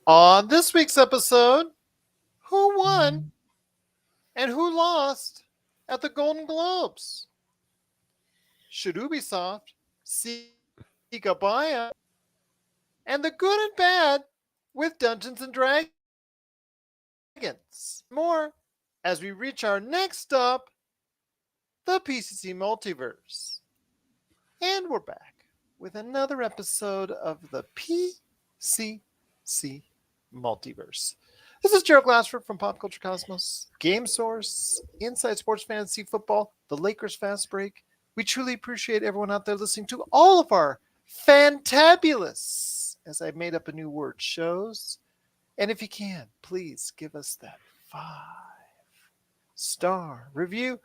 On this week's episode, who won and who lost at the Golden Globes? Should Ubisoft seek a buyout? And the good and bad with Dungeons and Dragons. More as we reach our next stop, the PCC Multiverse. And we're back with another episode of the PCC Multiverse. This is Gerald Glassford from Pop Culture Cosmos, Game Source, Inside Sports Fantasy Football, the Lakers Fast Break. We truly appreciate everyone out there listening to all of our fantabulous, as I made up a new word, shows. And if you can, please give us that 5-star review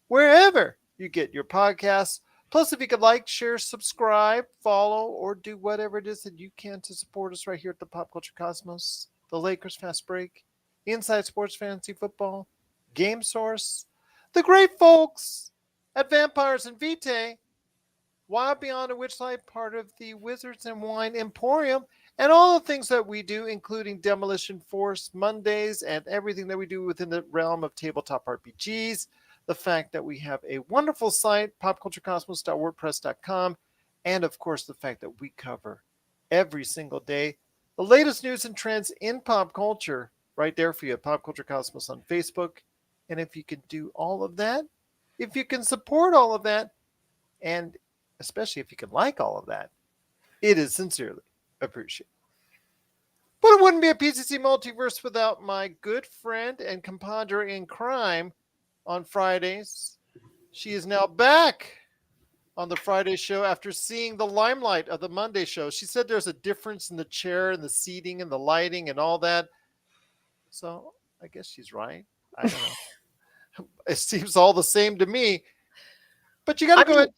wherever you get your podcasts. Plus, if you could like, share, subscribe, follow, or do whatever it is that you can to support us right here at the Pop Culture Cosmos, the Lakers Fast Break, Inside Sports Fantasy Football, Game Source, the great folks at Vampires and Vitae, Wild Beyond a Witchlight, part of the Wizards and Wine Emporium, and all the things that we do, including Demolition Force Mondays and everything that we do within the realm of tabletop RPGs. The fact that we have a wonderful site, popculturecosmos.wordpress.com, and of course the fact that we cover every single day the latest news and trends in pop culture right there for you at Pop Culture Cosmos on Facebook. And if you can do all of that, if you can support all of that, and especially if you can like all of that, it is sincerely appreciated. But it wouldn't be a PCC Multiverse without my good friend and compadre in crime on Fridays. She is now back on the Friday show after seeing the limelight of the Monday show. She said there's a difference in the chair and the seating and the lighting and all that. So I guess she's right. I don't know. It seems all the same to me. But you got to go ahead.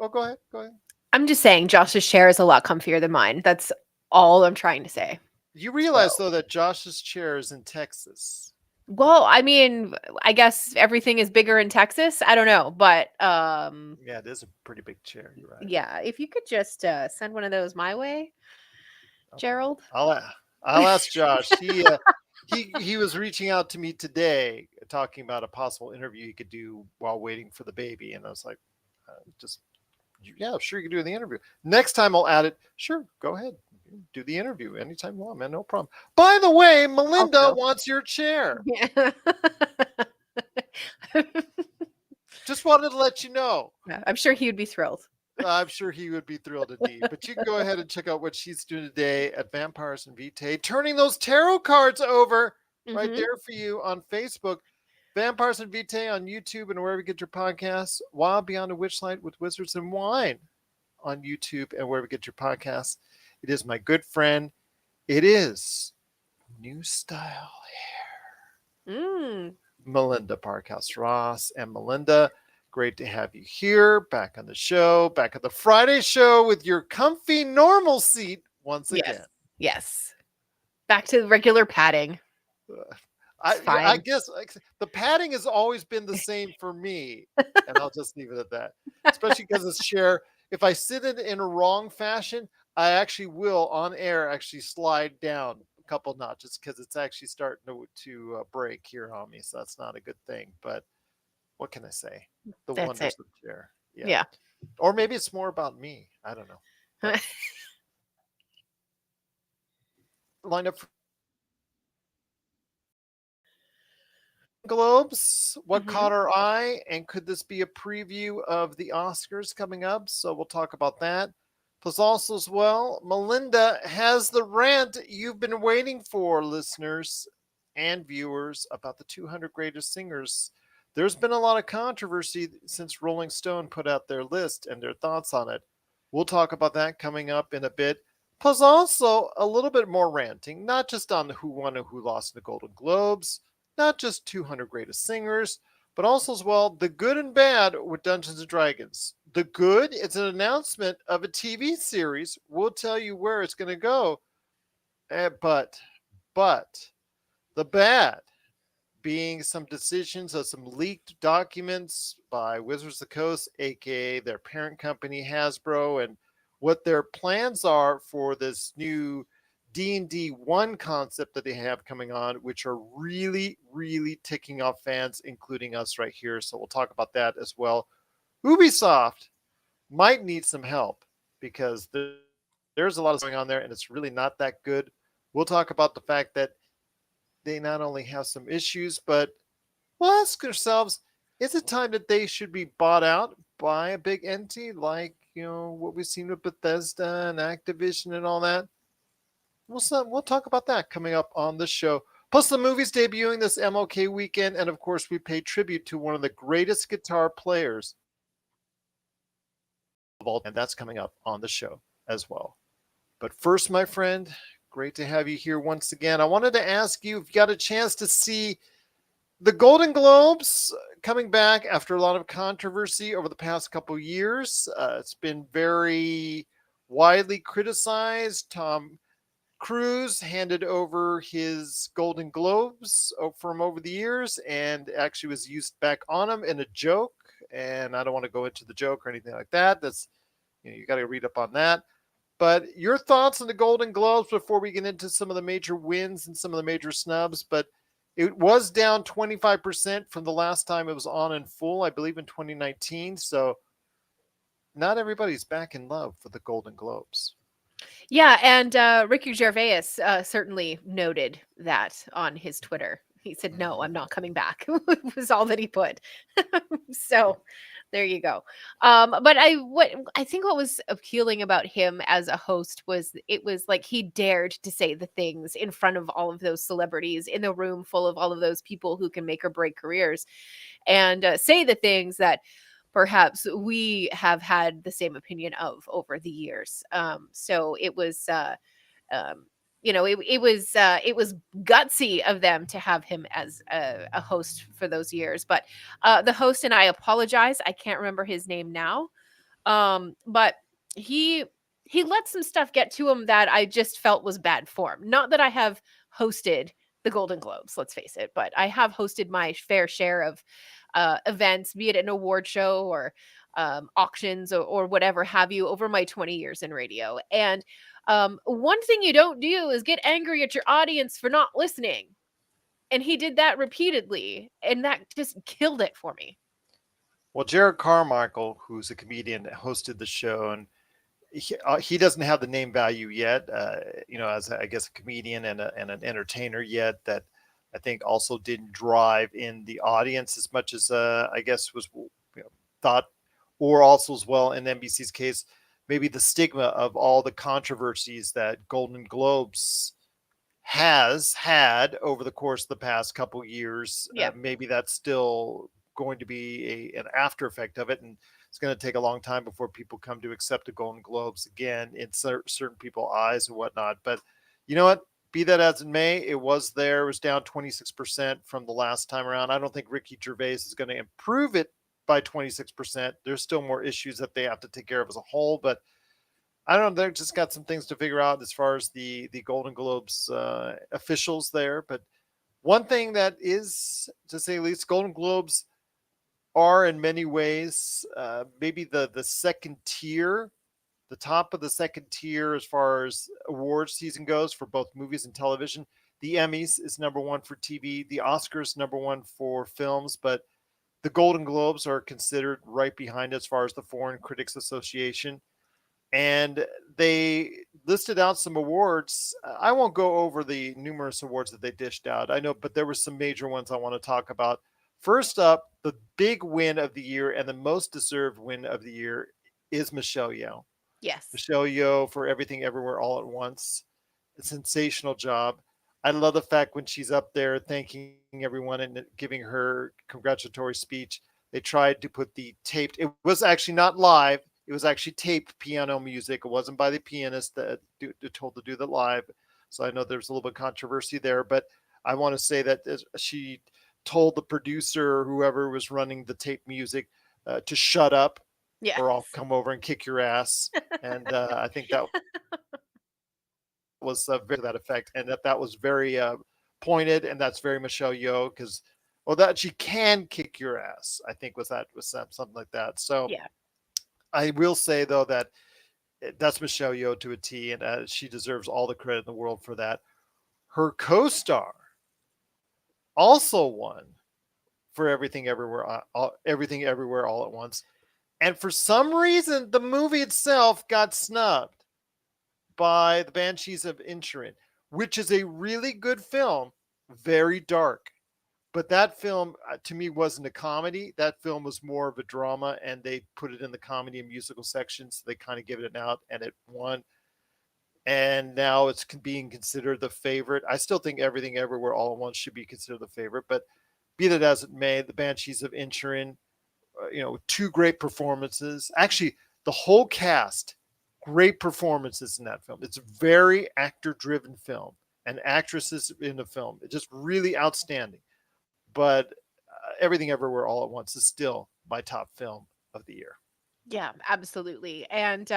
Oh, go ahead. Go ahead. I'm just saying Josh's chair is a lot comfier than mine. That's all I'm trying to say. You realize, though, that Josh's chair is in Texas. Well, I mean, I guess everything is bigger in Texas. I don't know, but yeah, it is a pretty big chair. You're right. Yeah, if you could just send one of those my way, okay. Gerald. I'll ask Josh. He was reaching out to me today, talking about a possible interview he could do while waiting for the baby, and I was like, yeah, sure, you can do the interview. Next time I'll add it. Sure, go ahead. Do the interview anytime you want, man. No problem. By the way, Melinda wants your chair. Yeah. Just wanted to let you know. I'm sure he would be thrilled. I'm sure he would be thrilled indeed. But you can go ahead and check out what she's doing today at Vampires and Vitae, turning those tarot cards over right there for you on Facebook. Vampires and Vitae on YouTube and wherever you get your podcasts. Wild Beyond a Witchlight with Wizards and Wine on YouTube and wherever you get your podcasts. It is my good friend. It is New Style Hair. Melinda Parkhouse Ross. And Melinda, great to have you here, back on the show, back at the Friday show with your comfy normal seat once again. Yes. Back to regular padding. I guess the padding has always been the same for me, and I'll just leave it at that. Especially because this chair, if I sit in a wrong fashion, I actually will, on air, actually slide down a couple notches because it's actually starting to break here on me. So that's not a good thing. But what can I say? The wonders of the chair. Yeah. Or maybe it's more about me. I don't know. Line up for Globes. What caught our eye? And could this be a preview of the Oscars coming up? So we'll talk about that. Plus also as well, Melinda has the rant you've been waiting for, listeners and viewers, about the 200 greatest singers. There's been a lot of controversy since Rolling Stone put out their list and their thoughts on it. We'll talk about that coming up in a bit. Plus also a little bit more ranting, not just on who won and who lost the Golden Globes, not just 200 greatest singers, but also as well the good and bad with Dungeons and Dragons. The good, it's an announcement of a TV series. We'll tell you where it's going to go. But the bad being some decisions of some leaked documents by Wizards of the Coast, aka their parent company Hasbro, and what their plans are for this new D&D 1 concept that they have coming on, which are really, really ticking off fans, including us right here. So we'll talk about that as well. Ubisoft might need some help because there's a lot of stuff going on there and it's really not that good. We'll talk about the fact that they not only have some issues, but we'll ask ourselves, is it time that they should be bought out by a big entity like, what we've seen with Bethesda and Activision and all that? We'll talk about that coming up on the show. Plus the movies debuting this MLK weekend, and of course we pay tribute to one of the greatest guitar players of all, and that's coming up on the show as well. But first, my friend, great to have you here once again. I wanted to ask you if you got a chance to see the Golden Globes coming back after a lot of controversy over the past couple years. It's been very widely criticized. Tom Cruise handed over his Golden Globes from over the years and actually was used back on him in a joke. And I don't want to go into the joke or anything like that. That's, you got to read up on that. But your thoughts on the Golden Globes before we get into some of the major wins and some of the major snubs. But it was down 25% from the last time it was on in full, I believe in 2019. So not everybody's back in love with the Golden Globes. Yeah, and Ricky Gervais certainly noted that on his Twitter. He said, "No, I'm not coming back." Was all that he put. So there you go. But I think what was appealing about him as a host was it was like he dared to say the things in front of all of those celebrities in a room full of all of those people who can make or break careers, and say the things that perhaps we have had the same opinion of over the years. So it was, it was gutsy of them to have him as a host for those years. But the host, and I apologize, I can't remember his name now, but he let some stuff get to him that I just felt was bad form. Not that I have hosted the Golden Globes, let's face it, but I have hosted my fair share of events, be it an award show or auctions or whatever have you over my 20 years in radio. And one thing you don't do is get angry at your audience for not listening. And he did that repeatedly, and that just killed it for me. Well, Jared Carmichael, who's a comedian, hosted the show, and he doesn't have the name value yet, as I guess a comedian and an entertainer yet. That I think also didn't drive in the audience as much as I guess was thought, or also as well in NBC's case, maybe the stigma of all the controversies that Golden Globes has had over the course of the past couple years. Yeah. Maybe that's still going to be an after effect of it, and it's going to take a long time before people come to accept the Golden Globes again in certain people's eyes and whatnot. But you know what? Be that as it may, it was there. It was down 26% from the last time around. I don't think Ricky Gervais is going to improve it by 26%. There's still more issues that they have to take care of as a whole, but I don't know. They've just got some things to figure out as far as the Golden Globes officials there. But one thing that is, to say the least, Golden Globes are in many ways maybe the second tier, the top of the second tier as far as awards season goes for both movies and television. The Emmys is number one for TV, the Oscars number one for films, but the Golden Globes are considered right behind as far as the Foreign Critics Association. And they listed out some awards. I won't go over the numerous awards that they dished out. I know, but there were some major ones I want to talk about. First up, the big win of the year and the most deserved win of the year is Michelle Yeoh. Yes. Michelle Yeoh for Everything Everywhere All at Once. A sensational job. I love the fact when she's up there thanking everyone and giving her congratulatory speech. They tried to put the taped, it was actually not live. It was actually taped piano music. It wasn't by the pianist that told to do the live. So I know there's a little bit of controversy there, but I want to say that she told the producer or whoever was running the tape music to shut up, Yeah. or I'll come over and kick your ass. And I think that was very to that effect, and that was very pointed, and that's very Michelle Yeoh, because that she can kick your ass. I think was something like that. So yeah. I will say though that That's Michelle Yeoh to a T, and she deserves all the credit in the world for that. Her co-star also won for Everything Everywhere All at Once, and for some reason, the movie itself got snubbed by The Banshees of Inisherin, which is a really good film, very dark. But that film, to me, wasn't a comedy. That film was more of a drama, and they put it in the comedy and musical section, so they kind of give it an out, and it won. And now it's being considered the favorite. I still think Everything Everywhere All at Once should be considered the favorite, but be that as it may, The Banshees of Inisherin, two great performances. Actually, the whole cast, great performances in that film. It's a very actor-driven film, and actresses in the film, it's just really outstanding. But Everything Everywhere All at Once is still my top film of the year. Yeah, absolutely. And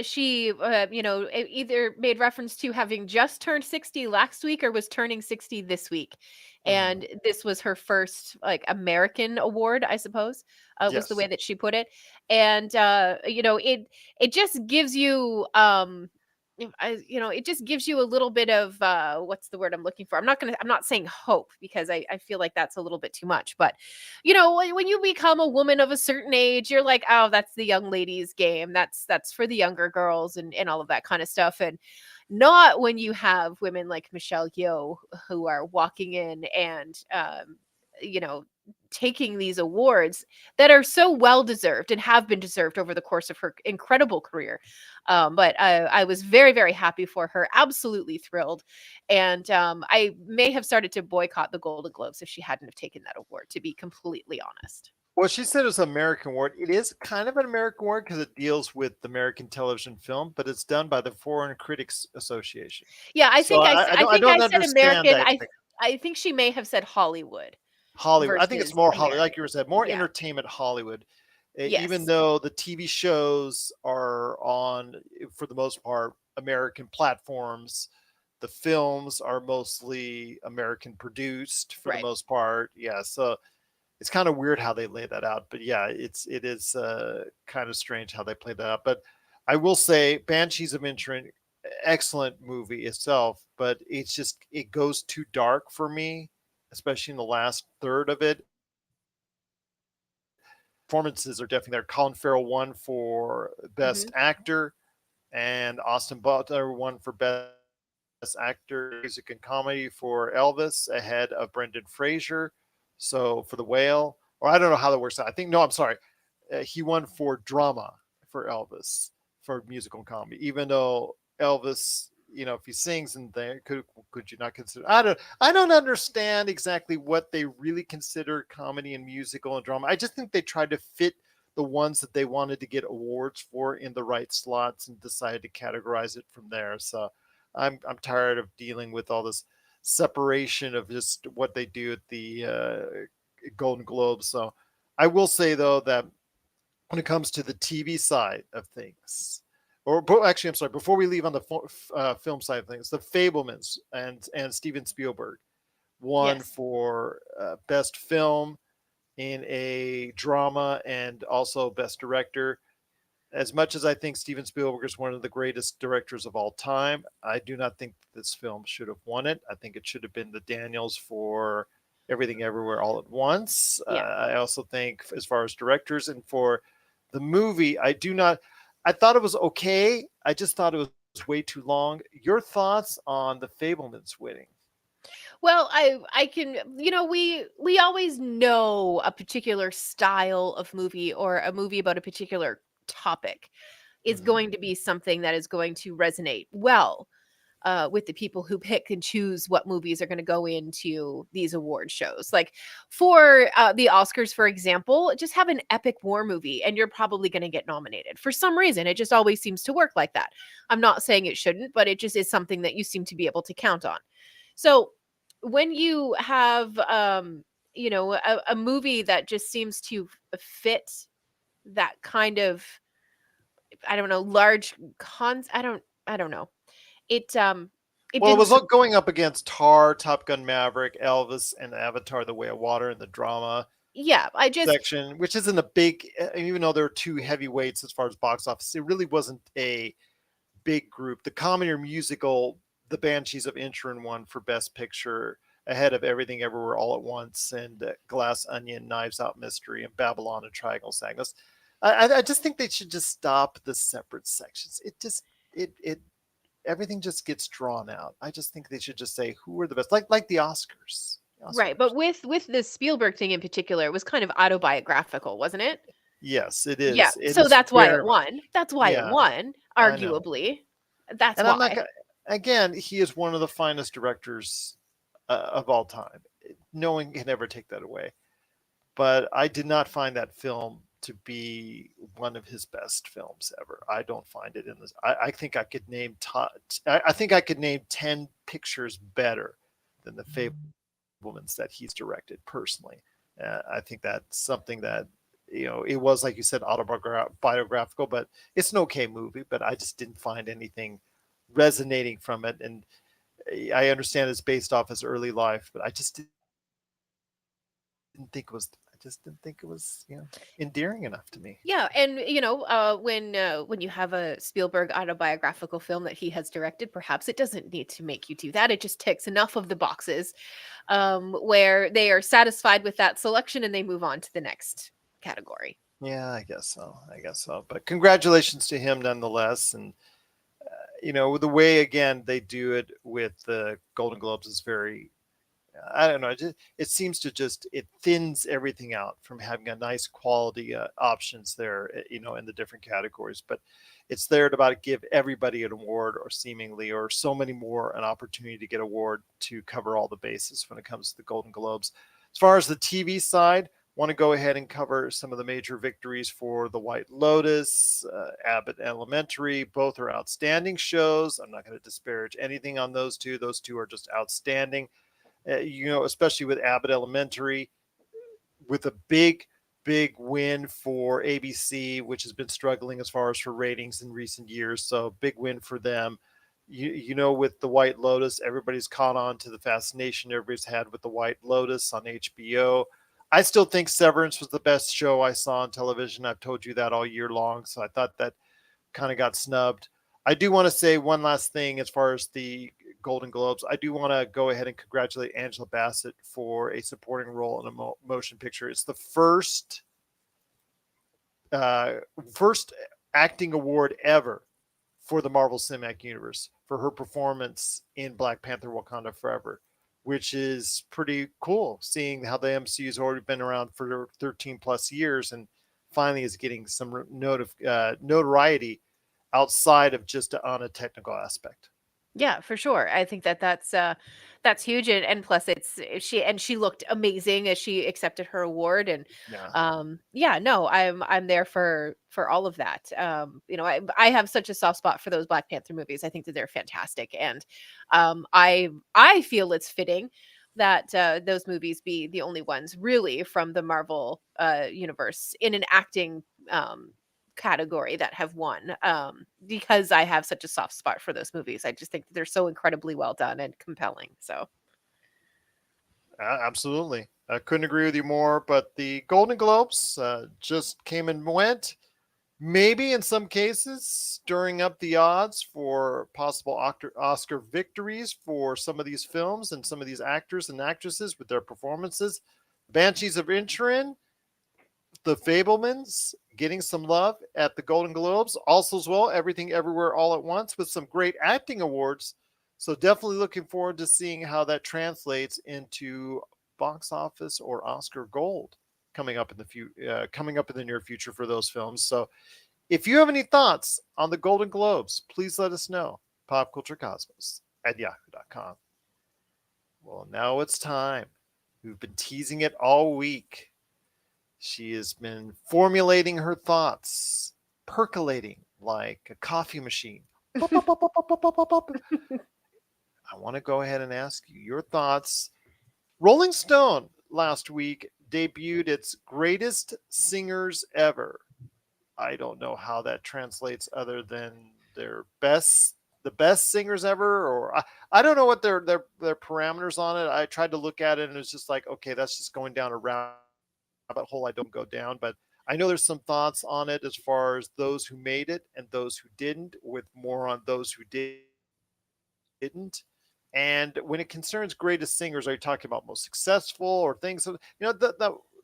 she either made reference to having just turned 60 last week or was turning 60 this week. Mm-hmm. And this was her first like American award, I suppose, was the Yes. way that she put it. And it just gives you it just gives you a little bit of what's the word I'm looking for? I'm not saying hope because I feel like that's a little bit too much, but when you become a woman of a certain age, you're like, oh, that's the young ladies game. That's for the younger girls and all of that kind of stuff. And not when you have women like Michelle Yeoh who are walking in and you know taking these awards that are so well deserved and have been deserved over the course of her incredible career. But I was very, very happy for her, absolutely thrilled. And I may have started to boycott the Golden Globes if she hadn't have taken that award, to be completely honest. Well, she said it was an American award. It is kind of an American award because it deals with American television film, but it's done by the Foreign Critics Association. Yeah, So I I think I don't said understand American. that. I think she may have said Hollywood Hollywood. I think it's versus more Hollywood, like American. you said, more Yeah. entertainment Hollywood. Even Yes. though the TV shows are on, for the most part, American platforms, the films are mostly American produced for the Right. most part. Yeah, so it's kind of weird how they lay that out. But yeah, it is kind of strange how they play that out. But I will say, Banshees of Inisherin, excellent movie itself, but it goes too dark for me, especially in the last third of it. Performances are definitely there. Colin Farrell won for Hmm. Best Actor, and Austin Butler won for Best Actor Music and Comedy for Elvis, ahead of Brendan Fraser. So for The Whale, or I don't know how that works out. I think no, I'm sorry, he won for drama for Elvis for musical and comedy, even though Elvis, if he sings in there, could you not consider? I don't understand exactly what they really consider comedy and musical and drama. I just think they tried to fit the ones that they wanted to get awards for in the right slots and decided to categorize it from there. So I'm tired of dealing with all this separation of just what they do at the Golden Globes. So I will say though that when it comes to the TV side of things, or actually, I'm sorry, before we leave on the film side of things, the Fablemans and Steven Spielberg won Yes. for best film in a drama and also best director. As much as I think Steven Spielberg is one of the greatest directors of all time, I do not think this film should have won it. I think it should have been the Daniels for Everything Everywhere All at Once. Yeah. I also think, as far as directors and for the movie, I do not. I thought it was okay. I just thought it was way too long. Your thoughts on the Fablemans winning? Well, I can we always know a particular style of movie or a movie about a particular topic is Mm-hmm. going to be something that is going to resonate well with the people who pick and choose what movies are going to go into these award shows. Like for the Oscars, for example, just have an epic war movie and you're probably going to get nominated. For some reason, it just always seems to work like that. I'm not saying it shouldn't, but it just is something that you seem to be able to count on. So when you have, a movie that just seems to fit that kind of, I don't know, large cons, I don't know. It Well, it didn't was going up against Tar, Top Gun Maverick, Elvis, and Avatar: The Way of Water in the drama. Yeah, I just section, which isn't a big, even though there are two heavyweights as far as box office, it really wasn't a big group. The comedy or musical, The Banshees of Inisherin won for Best Picture ahead of Everything Everywhere All at Once and Glass Onion, Knives Out Mystery, and Babylon and Triangle Sadness. I just think they should just stop the separate sections. It everything just gets drawn out. I just think they should just say who are the best, like the Oscars. right, but Oscars. with the Spielberg thing in particular, it was kind of autobiographical, wasn't it? Yes, it Yeah, is. It so is that's why it very much. won. That's why it Yeah, won, I know. arguably. That's And I'm not why. gonna. Again, he is one of the finest directors of all time. No one can ever take that away. But I did not find that film to be one of his best films ever. I don't find it in this. I think I could name. I think I could name 10 pictures better than the Fablemans that he's directed personally. I think that's something that it was, like you said, autobiographical, but it's an okay movie. But I just didn't find anything resonating from it, and I understand it's based off his early life, but I just didn't think it was endearing enough to me. Yeah, and when you have a Spielberg autobiographical film that he has directed, perhaps it doesn't need to make you do that. It just ticks enough of the boxes where they are satisfied with that selection and they move on to the next category. Yeah, I guess so. But congratulations to him nonetheless. And the way again they do it with the Golden Globes is very, I don't know. It seems to just it thins everything out from having a nice quality options there, in the different categories. But it's there to about give everybody an award, or seemingly, or so many more an opportunity to get award to cover all the bases when it comes to the Golden Globes. As far as the TV side, want to go ahead and cover some of the major victories for The White Lotus, Abbott Elementary. Both are outstanding shows. I'm not going to disparage anything on those two. Those two are just outstanding. Especially with Abbott Elementary, with a big win for ABC, which has been struggling as far as for ratings in recent years. So big win for them. With The White Lotus, everybody's caught on to the fascination everybody's had with The White Lotus on HBO. I still think Severance was the best show I saw on television. I've told you that all year long. So I thought that kind of got snubbed. I do want to say one last thing as far as the Golden Globes. I do want to go ahead and congratulate Angela Bassett for a supporting role in a motion picture. It's the uh, first acting award ever for the Marvel Cinematic Universe for her performance in Black Panther: Wakanda Forever, which is pretty cool. Seeing how the MCU has already been around for 13 plus years and finally is getting some notoriety outside of just on a technical aspect. Yeah, for sure. I think that's huge, and plus she looked amazing as she accepted her award, and Yeah. yeah, no, I'm there for all of that. I have such a soft spot for those Black Panther movies. I think that they're fantastic, and I feel it's fitting that those movies be the only ones really from the Marvel universe in an acting category that have won, because I have such a soft spot for those movies. I just think they're so incredibly well done and compelling. So Absolutely. I couldn't agree with you more. But the Golden Globes just came and went. Maybe in some cases, stirring up the odds for possible Oscar victories for some of these films and some of these actors and actresses with their performances. Banshees of Inisherin, The Fablemans getting some love at the Golden Globes. Also, as well, Everything Everywhere All at Once with some great acting awards. So, definitely looking forward to seeing how that translates into box office or Oscar gold coming up in the near future for those films. So, if you have any thoughts on the Golden Globes, please let us know. Popculturecosmos at yahoo.com. Well, now it's time. We've been teasing it all week. She has been formulating her thoughts, percolating like a coffee machine. Pop, pop, pop, pop, pop, pop, pop, pop. I want to go ahead and ask you your thoughts. Rolling Stone last week debuted its greatest singers ever. I don't know how that translates other than the best singers ever, or I don't know what their parameters on it. I tried to look at it and it's just like, okay, that's just going down a round hole I don't go down, but I know there's some thoughts on it as far as those who made it and those who didn't, with more on those who didn't. And when it concerns greatest singers, are you talking about most successful or things?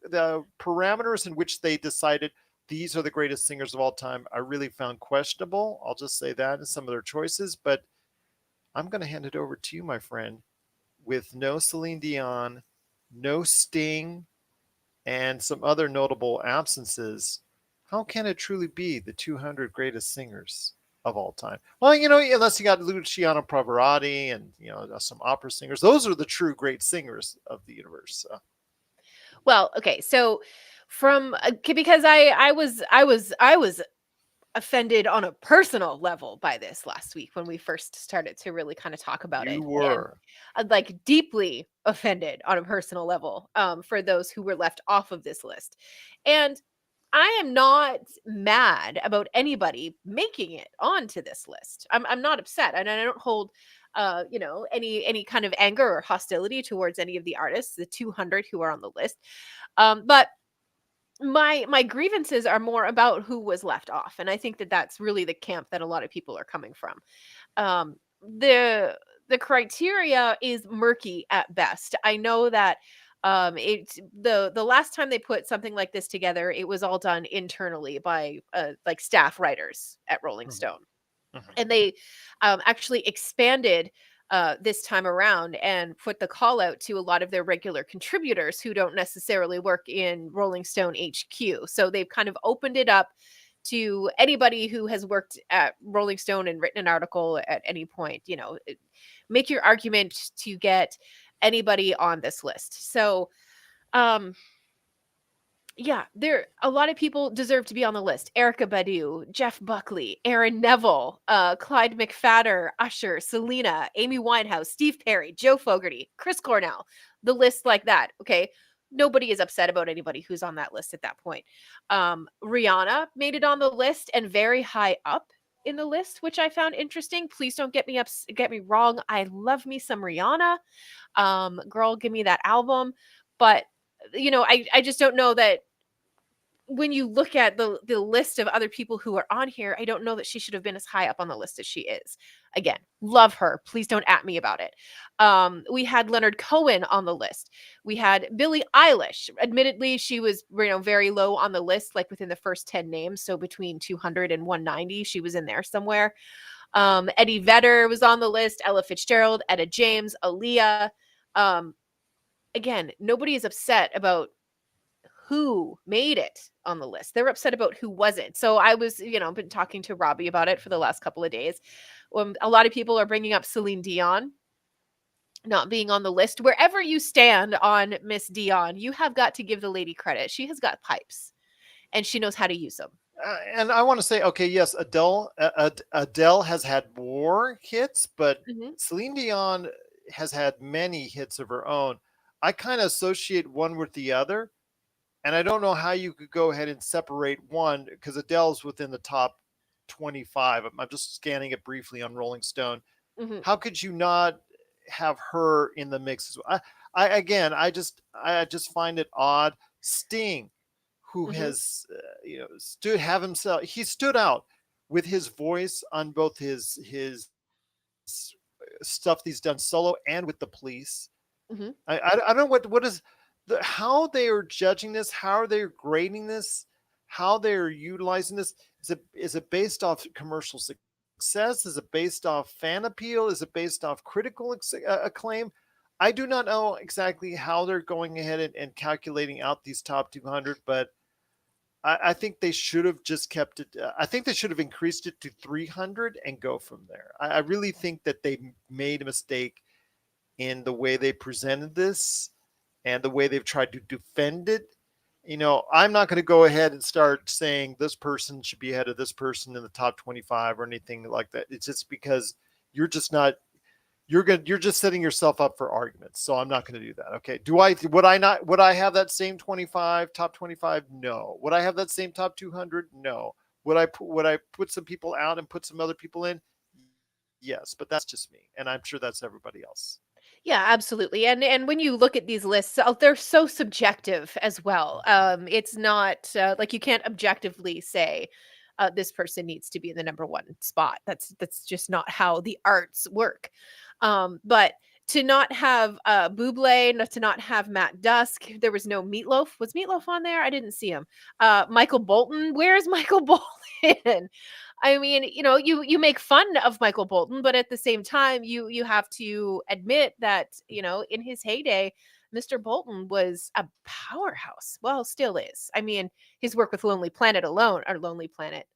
The parameters in which they decided these are the greatest singers of all time, I really found questionable. I'll just say that in some of their choices, but I'm going to hand it over to you, my friend, with no Celine Dion, no Sting, and some other notable absences. How can it truly be the 200 greatest singers of all time? Well, unless you got Luciano Pavarotti and some opera singers, those are the true great singers of the universe. Well, okay, so because I was offended on a personal level by this last week when we first started to really kind of talk about You it, and were. like deeply offended on a personal level for those who were left off of this list. And I am not mad about anybody making it onto this list. I'm not upset, and I don't hold any kind of anger or hostility towards any of the artists, the 200 who are on the list. But my grievances are more about who was left off, and I think that that's really the camp that a lot of people are coming from. um the criteria is murky at best. I know that it the last time they put something like this together, it was all done internally by like staff writers at Rolling Mhm, Stone, mhm. and they actually expanded this time around and put the call out to a lot of their regular contributors who don't necessarily work in Rolling Stone HQ. So they've kind of opened it up to anybody who has worked at Rolling Stone and written an article at any point. Make your argument to get anybody on this list. So, um, yeah, there a lot of people deserve to be on the list. Erica Badu, Jeff Buckley, Aaron Neville, Clyde McFadder, Usher, Selena, Amy Winehouse, Steve Perry, Joe Fogerty, Chris Cornell. The list like that. Okay. Nobody is upset about anybody who's on that list at that point. Rihanna made it on the list and very high up in the list, which I found interesting. Please don't get me wrong. I love me some Rihanna. Girl, give me that album. But I just don't know that when you look at the list of other people who are on here, I don't know that she should have been as high up on the list as she is. Again, love her. Please don't at me about it. We had Leonard Cohen on the list. We had Billie Eilish. Admittedly, she was very low on the list, like within the first 10 names. So between 200 and 190, she was in there somewhere. Eddie Vedder was on the list. Ella Fitzgerald, Etta James, Aaliyah. Um, Again, nobody is upset about who made it on the list. They're upset about who wasn't. So I was, been talking to Robbie about it for the last couple of days. A lot of people are bringing up Celine Dion not being on the list. Wherever you stand on Miss Dion, you have got to give the lady credit. She has got pipes and she knows how to use them. And I want to say, okay, yes, Adele has had more hits, but Hmm. Celine Dion has had many hits of her own. I kind of associate one with the other, and I don't know how you could go ahead and separate one because Adele's within the top 25. I'm just scanning it briefly on Rolling Stone. Hmm. How could you not have her in the mix as well? Again, I just find it odd. Sting, who Hmm. has he stood out with his voice on both his stuff that he's done solo and with the police. Hmm. I don't know what is how they are judging this, how are they grading this, how they're utilizing this. Is it based off commercial success? Is it based off fan appeal? Is it based off critical acclaim? I do not know exactly how they're going ahead and calculating out these top 200, but I think they should have just kept it. I think they should have increased it to 300 and go from there. I really think that they made a mistake in the way they presented this and the way they've tried to defend it. I'm not going to go ahead and start saying this person should be ahead of this person in the top 25 or anything like that. It's just because you're just not you're just setting yourself up for arguments. So I'm not going to do that. Okay. Would I have that same 25 top 25? No. Would I have that same top 200? No. Would I put some people out and put some other people in? Yes, but that's just me, and I'm sure that's everybody else. Yeah, absolutely. And when you look at these lists, they're so subjective as well. It's not like you can't objectively say this person needs to be in the number one spot. That's just not how the arts work. But to not have Buble, to not have Matt Dusk, there was no Meatloaf. Was Meatloaf on there? I didn't see him. Michael Bolton. Where's Michael Bolton? I mean, you make fun of Michael Bolton, but at the same time, you have to admit that, in his heyday, Mr. Bolton was a powerhouse. Well, still is. I mean, his work with Lonely Planet alone, or Lonely Planet,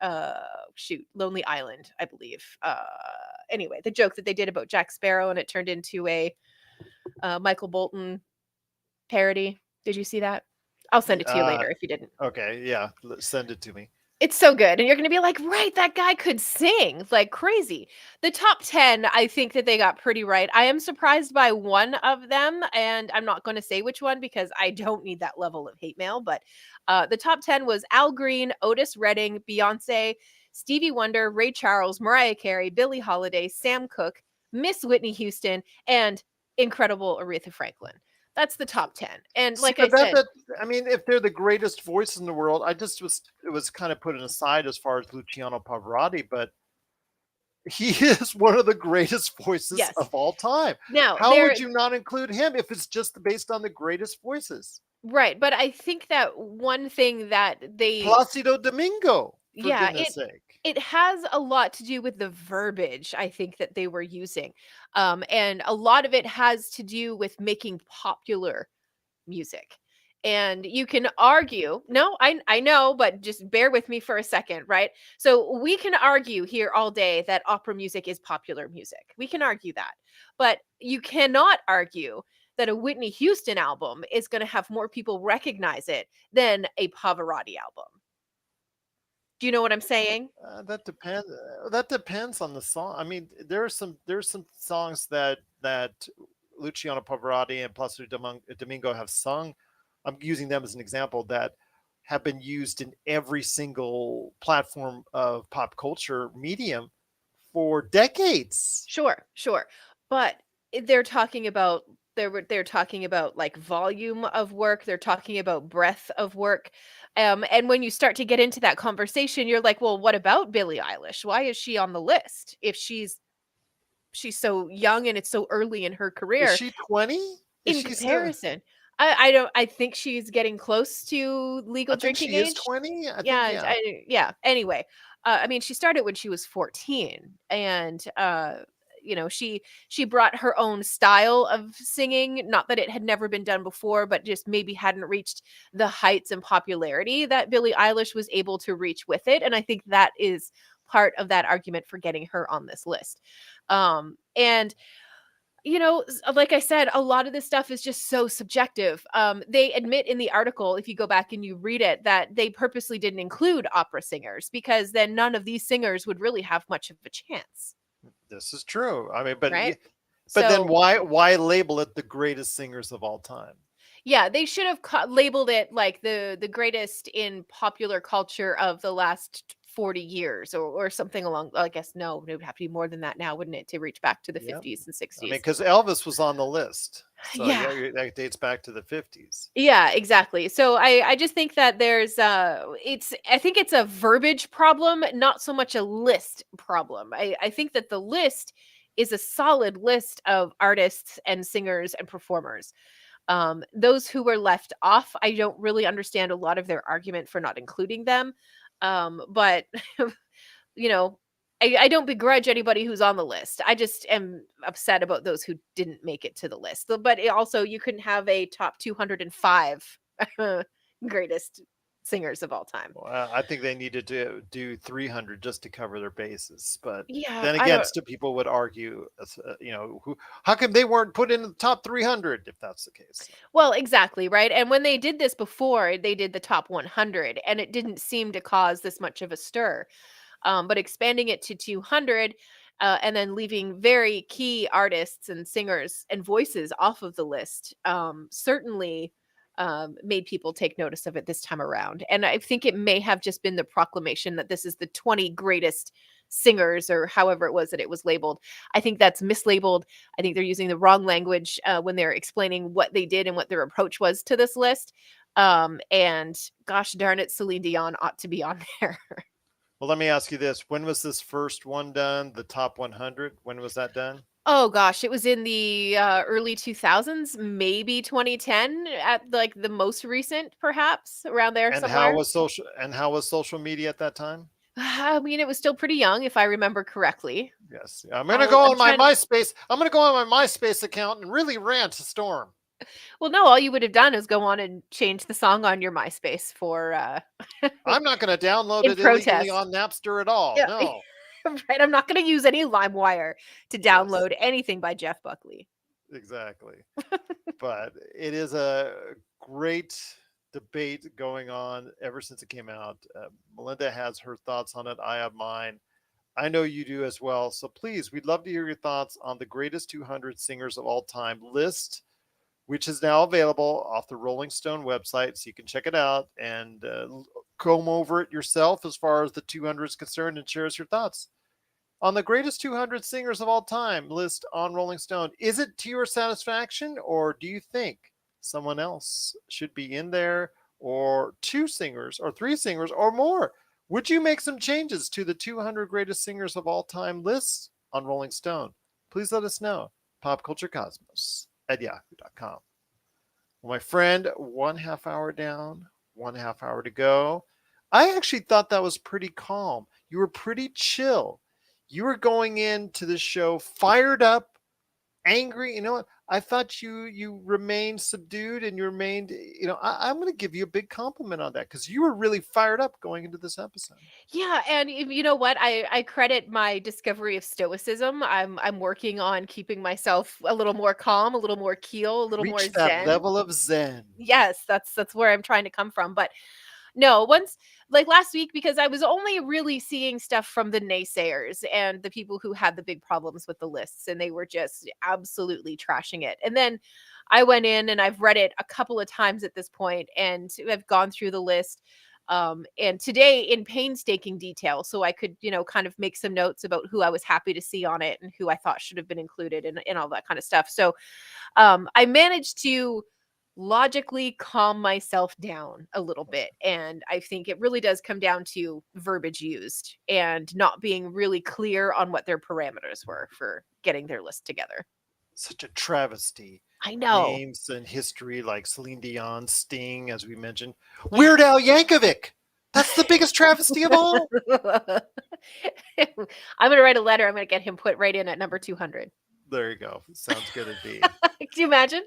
Lonely Island, I believe. Anyway, the joke that they did about Jack Sparrow and it turned into a Michael Bolton parody. Did you see that? I'll send it to you Uh, later if you didn't. okay, yeah, send it to me. It's so good, and you're gonna be like, "Right, that guy could sing like crazy." The top 10, I think that they got pretty right. I am surprised by one of them, and I'm not gonna say which one because I don't need that level of hate mail, but, the top 10 was Al Green, Otis Redding, Beyoncé, Stevie Wonder, Ray Charles, Mariah Carey, Billie Holiday, Sam Cooke, Miss Whitney Houston, and incredible Aretha Franklin. That's the top 10, and See, like I but said. I mean, if they're the greatest voice in the world, it was kind of put an aside as far as Luciano Pavarotti, but he is one of the greatest voices Yes. of all time. Now, How there would you not include him if it's just based on the greatest voices? Right, but I think that one thing that they Placido Domingo, for yeah, goodness sake. it has a lot to do with the verbiage I think that they were using. And a lot of it has to do with making popular music. And you can argue, no, I know, but just bear with me for a second, right? So we can argue here all day that opera music is popular music. We can argue that. But you cannot argue that a Whitney Houston album is going to have more people recognize it than a Pavarotti album. Do you know what I'm saying? That depends. That depends on the song. I mean, there's some songs that Luciano Pavarotti and Placido Domingo have sung. I'm using them as an example that have been used in every single platform of pop culture medium for decades. Sure, sure. But they're talking about they're talking about like volume of work, they're talking about breadth of work. And when you start to get into that conversation, you're like, well, what about Billie Eilish? Why is she on the list if she's so young and it's so early in her Is career she 20? Is in she still? comparison? I don't I think she's getting close to I legal think drinking she is age. 20. I think Yeah, yeah. yeah. Anyway, I mean, she started when she was 14, and she brought her own style of singing. Not that it had never been done before, but just maybe hadn't reached the heights and popularity that Billie Eilish was able to reach with it. And I think that is part of that argument for getting her on this list. And like I said, a lot of this stuff is just so subjective. They admit in the article, if you go back and you read it, that they purposely didn't include opera singers because then none of these singers would really have much of a chance, This is true. I mean, right? but then So, why label it the greatest singers of all time? yeah, they should have labeled it like the greatest in popular culture of the last 40 years or something along. Well, I guess no, it would have to be more than that now, wouldn't it, to reach back to the Yeah. 50s and I mean, 60s? because Elvis was on the list. So Yeah. yeah, that dates back to the 50s. Yeah, exactly. So I just think that there's I think it's a verbiage problem, not so much a list problem. I think that the list is a solid list of artists and singers and performers. Those who were left off, I don't really understand a lot of their argument for not including them. But you know, I don't begrudge anybody who's on the list. I just am upset about those who didn't make it to the list. But also, you couldn't have a top 205 greatest singers of all time. Well, I think they needed to do 300 just to cover their bases. But Yeah, then I again, don't. still people would argue, how come they weren't put in the top 300 if that's the case? Well, exactly, right? And when they did this before, they did the top 100, and it didn't seem to cause this much of a stir. But expanding it to 200 and then leaving very key artists and singers and voices off of the list certainly made people take notice of it this time around. And I think it may have just been the proclamation that this is the 20 greatest singers, or however it was that it was labeled. I think that's mislabeled. I think they're using the wrong language when they're explaining what they did and what their approach was to this list. And gosh darn it, Celine Dion ought to be on there. Well, let me ask you this. When was this first one done? The top 100? When was that done? Oh gosh, it was in the early 2000s, maybe 2010 at like the most recent, perhaps around there And somewhere. how was social media at that time? I mean, it was still pretty young, if I remember correctly. Yes. I'm going to go I'm on my trying. MySpace. I'm going to go on my MySpace account and really rant a storm. Well, no, all you would have done is go on and change the song on your MySpace for I'm not going to download in it illegally protest. on Napster at all. Yeah, No. right. I'm not going to use any LimeWire to Yes, download anything by Jeff Buckley. exactly. But it is a great debate going on ever since it came out. Melinda has her thoughts on it. I have mine. I know you do as well. So please, we'd love to hear your thoughts on the greatest 200 singers of all time list, which is now available off the Rolling Stone website. So you can check it out and comb over it yourself as far as the 200 is concerned and share us your thoughts on the greatest 200 singers of all time list on Rolling Stone. Is it to your satisfaction, or do you think someone else should be in there, or two singers, or three singers, or more? Would you make some changes to the 200 greatest singers of all time lists on Rolling Stone? Please let us know. Popculturecosmos at yahoo.com. Well, my friend, 1/2 hour down, 1/2 hour to go. I actually thought that was pretty calm. You were pretty chill. You were going into the show fired up, angry. You know what? I thought you remained subdued and you remained. I'm going to give you a big compliment on that because you were really fired up going into this episode. Yeah, and you know what? I credit my discovery of stoicism. I'm working on keeping myself a little more calm, a little more keel, a little more Reach that zen. level of zen. Yes, that's where I'm trying to come from. But no, once like last week, because I was only really seeing stuff from the naysayers and the people who had the big problems with the lists, and they were just absolutely trashing it. And then I went in and I've read it a couple of times at this point, and I've gone through the list. And today in painstaking detail, so I could, kind of make some notes about who I was happy to see on it and who I thought should have been included and all that kind of stuff. So I managed to logically calm myself down a little bit. And I think it really does come down to verbiage used and not being really clear on what their parameters were for getting their list together. Such a travesty. I know. Names in history like Celine Dion, Sting, as we mentioned. Yeah. Weird Al Yankovic. That's the biggest travesty of all. I'm going to write a letter. I'm going to get him put right in at number 200. There you go. Sounds good indeed. Can you imagine?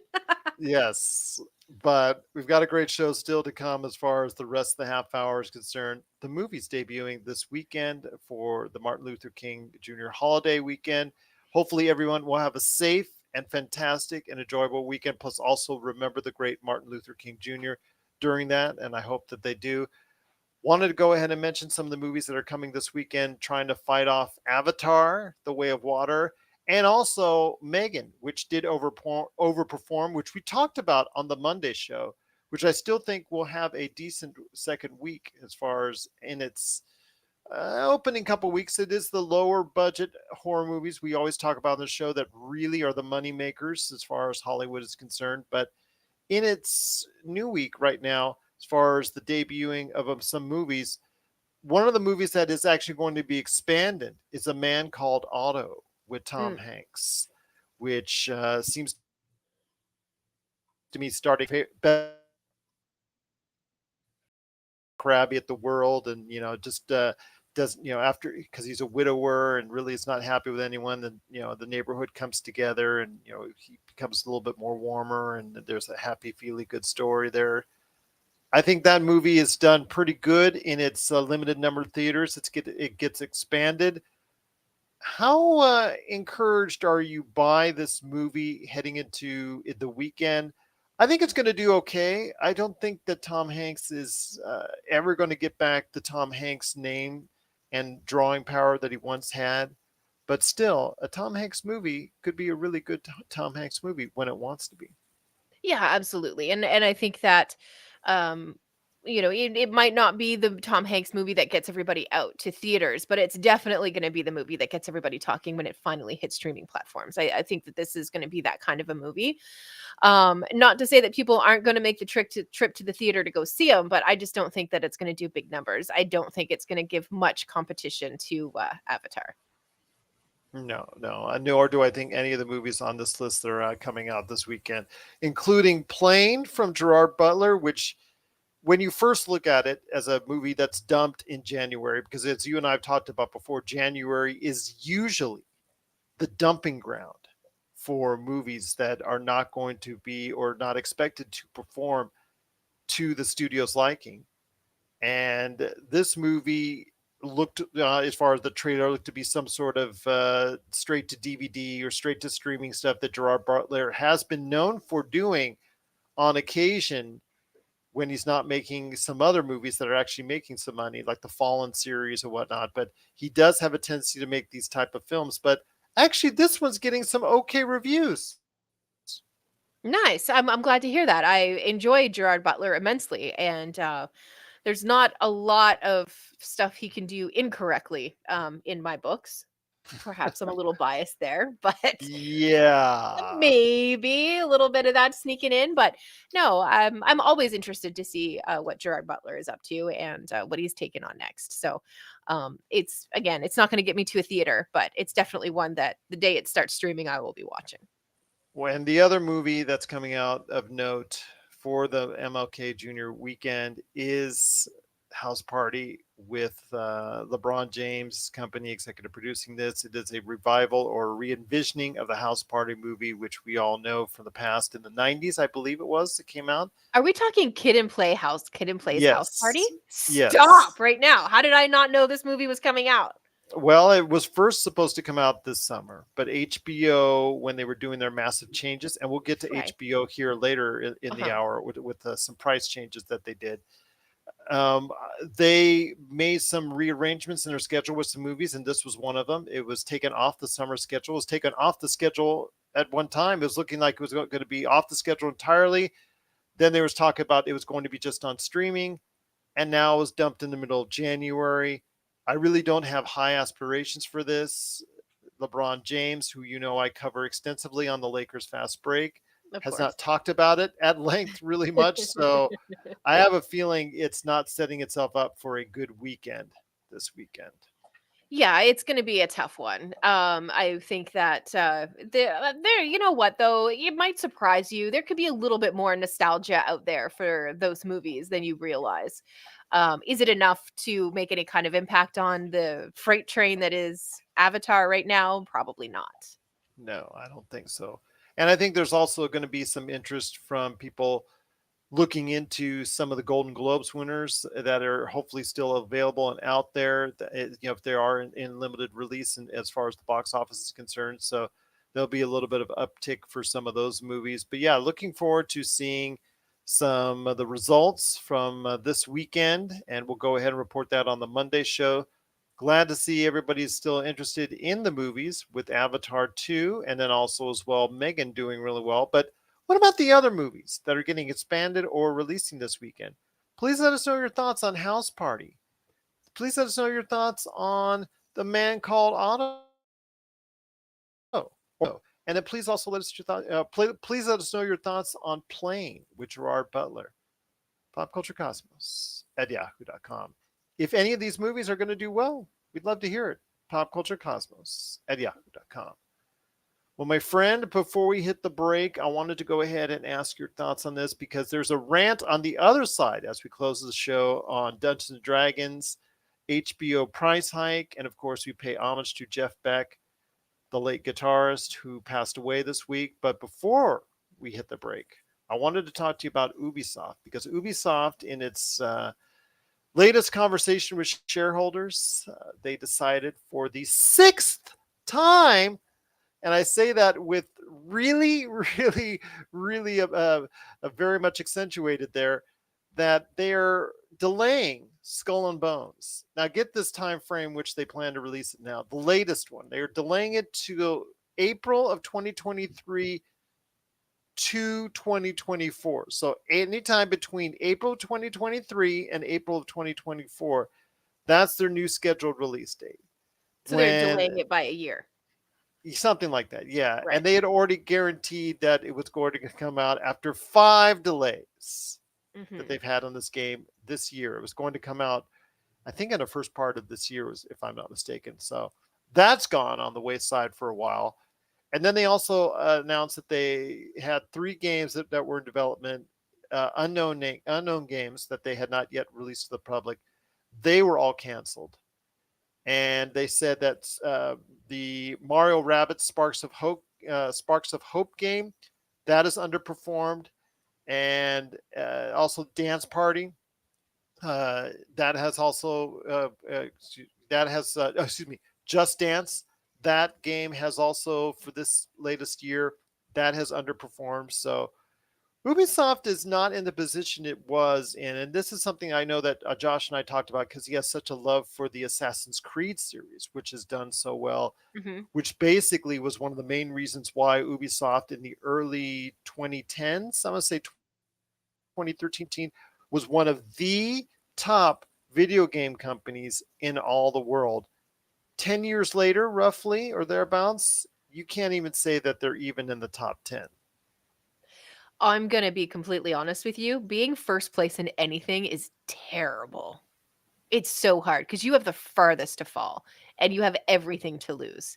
Yes. But we've got a great show still to come as far as the rest of the half hour is concerned. The movie's debuting this weekend for the Martin Luther King Jr. holiday weekend. Hopefully everyone will have a safe and fantastic and enjoyable weekend. Plus also remember the great Martin Luther King Jr. during that. And I hope that they do. Wanted to go ahead and mention some of the movies that are coming this weekend, trying to fight off Avatar, The Way of Water, and also Megan, which did overperform, which we talked about on the Monday show, which I still think will have a decent second week as far as in its opening couple weeks. It is the lower budget horror movies we always talk about on the show that really are the money makers as far as Hollywood is concerned. But in its new week right now, as far as the debuting of some movies, one of the movies that is actually going to be expanded is A Man Called Otto with Tom Mm. Hanks, which seems to me starting best crabby at the world, and just does after, because he's a widower and really is not happy with anyone, then the neighborhood comes together, and he becomes a little bit more warmer, and there's a happy feely good story there. I think that movie is done pretty good in its limited number of theaters. It gets expanded. How encouraged are you by this movie heading into the weekend? I think it's going to do okay. I don't think that Tom Hanks is ever going to get back the Tom Hanks name and drawing power that he once had. But still, a Tom Hanks movie could be a really good Tom Hanks movie when it wants to be. Yeah, absolutely. And I think that um it might not be the Tom Hanks movie that gets everybody out to theaters, but it's definitely going to be the movie that gets everybody talking when it finally hits streaming platforms. I think that this is going to be that kind of a movie. Not to say that people aren't going to make the trip to the theater to go see them, but I just don't think that it's going to do big numbers. I don't think it's going to give much competition to Avatar. No, no, nor do I think any of the movies on this list that are coming out this weekend, including Plane from Gerard Butler, which when you first look at it as a movie that's dumped in January, because as you and I have talked about before, January is usually the dumping ground for movies that are not going to be or not expected to perform to the studio's liking. And this movie looked, as far as the trailer, looked to be some sort of straight to DVD or straight to streaming stuff that Gerard Butler has been known for doing on occasion when he's not making some other movies that are actually making some money, like the Fallen series or whatnot. But he does have a tendency to make these type of films. But actually, this one's getting some okay reviews. Nice. I'm glad to hear that. I enjoy Gerard Butler immensely, and there's not a lot of stuff he can do incorrectly in my books. Perhaps I'm a little biased there, but Yeah. maybe a little bit of that sneaking in. But no, I'm always interested to see what Gerard Butler is up to and what he's taken on next. So it's not going to get me to a theater, but it's definitely one that the day it starts streaming, I will be watching. When the other movie that's coming out of note for the MLK Jr. weekend is House Party with LeBron James company executive producing this. It is a revival or re-envisioning of the House Party movie, which we all know from the past in the 90s, I believe it was, it came out. Are we talking Kid and Play's House Party? Yes. Yes. Stop right now. How did I not know this movie was coming out? Well, it was first supposed to come out this summer, but HBO, when they were doing their massive changes, and we'll get to Right. HBO here later in the hour with some price changes that they did. Um, they made some rearrangements in their schedule with some movies, and this was one of them. It was taken off the summer schedule. It was taken off the schedule at one time. It was looking like it was going to be off the schedule entirely. Then there was talk about it was going to be just on streaming, and now it was dumped in the middle of January. I really don't have high aspirations for this. LeBron James, who I cover extensively on the Lakers Fast Break, Of has course. not talked about it at length really much. So I have a feeling it's not setting itself up for a good weekend this weekend. Yeah, it's going to be a tough one. I think that there, you know what though, it might surprise you. There could be a little bit more nostalgia out there for those movies than you realize. Is it enough to make any kind of impact on the freight train that is Avatar right now? Probably not. No, I don't think so. And I think there's also going to be some interest from people looking into some of the Golden Globes winners that are hopefully still available and out there. If they are in limited release, and as far as the box office is concerned, so there'll be a little bit of uptick for some of those movies. But yeah, looking forward to seeing some of the results from this weekend, and we'll go ahead and report that on the Monday show. Glad to see everybody's still interested in the movies with Avatar 2, and then also as well Megan doing really well. But what about the other movies that are getting expanded or releasing this weekend? Please let us know your thoughts on House Party. Please let us know your thoughts on The Man Called Otto. And then please also let us your thought, please let us know your thoughts on Plane with Gerard Butler. Pop Culture Cosmos at yahoo.com. If any of these movies are going to do well, we'd love to hear it. Pop Culture Cosmos at yahoo.com. Well, my friend, before we hit the break, I wanted to go ahead and ask your thoughts on this because there's a rant on the other side as we close the show on Dungeons and Dragons, HBO price hike, and of course, we pay homage to Jeff Beck, the late guitarist who passed away this week. But before we hit the break, I wanted to talk to you about Ubisoft because Ubisoft, in its latest conversation with shareholders, they decided for the sixth time, and I say that with really, really, really very much accentuated there, that they're delaying Skull and Bones. Now, get this time frame which they plan to release it now. The latest one, they're delaying it to April of 2023 to 2024. So anytime between April 2023 and April of 2024, that's their new scheduled release date. So they're When delaying it by a year. something like that, yeah. Right. And they had already guaranteed that it was going to come out after 5 delays that Hmm. they've had on this game this year. It was going to come out, I think, in the first part of this year, was if I'm not mistaken. So that's gone on the wayside for a while. And then they also announced that they had 3 games that were in development, unknown games that they had not yet released to the public. They were all canceled, and they said that the Mario Rabbit Sparks of Hope game, that is underperformed, and also Dance Party, uh, that has also that has excuse me, Just Dance. That game has also, for this latest year, that has underperformed. So Ubisoft is not in the position it was in, and this is something I know that Josh and I talked about, because he has such a love for the Assassin's Creed series, which has done so well, Hmm. which basically was one of the main reasons why Ubisoft in the early 2010s, I'm going to say 2013, was one of the top video game companies in all the world. 10 years later, roughly, or thereabouts, you can't even say that they're even in the top 10. I'm gonna be completely honest with you. Being first place in anything is terrible. It's so hard because you have the farthest to fall and you have everything to lose.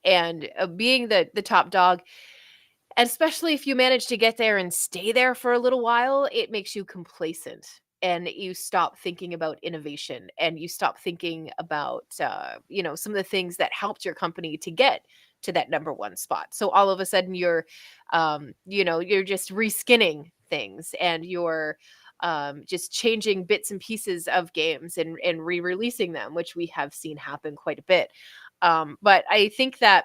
And being the top dog, and especially if you manage to get there and stay there for a little while, it makes you complacent and you stop thinking about innovation and you stop thinking about some of the things that helped your company to get to that number one spot. So all of a sudden you're just reskinning things and you're just changing bits and pieces of games and re-releasing them, which we have seen happen quite a bit. But I think that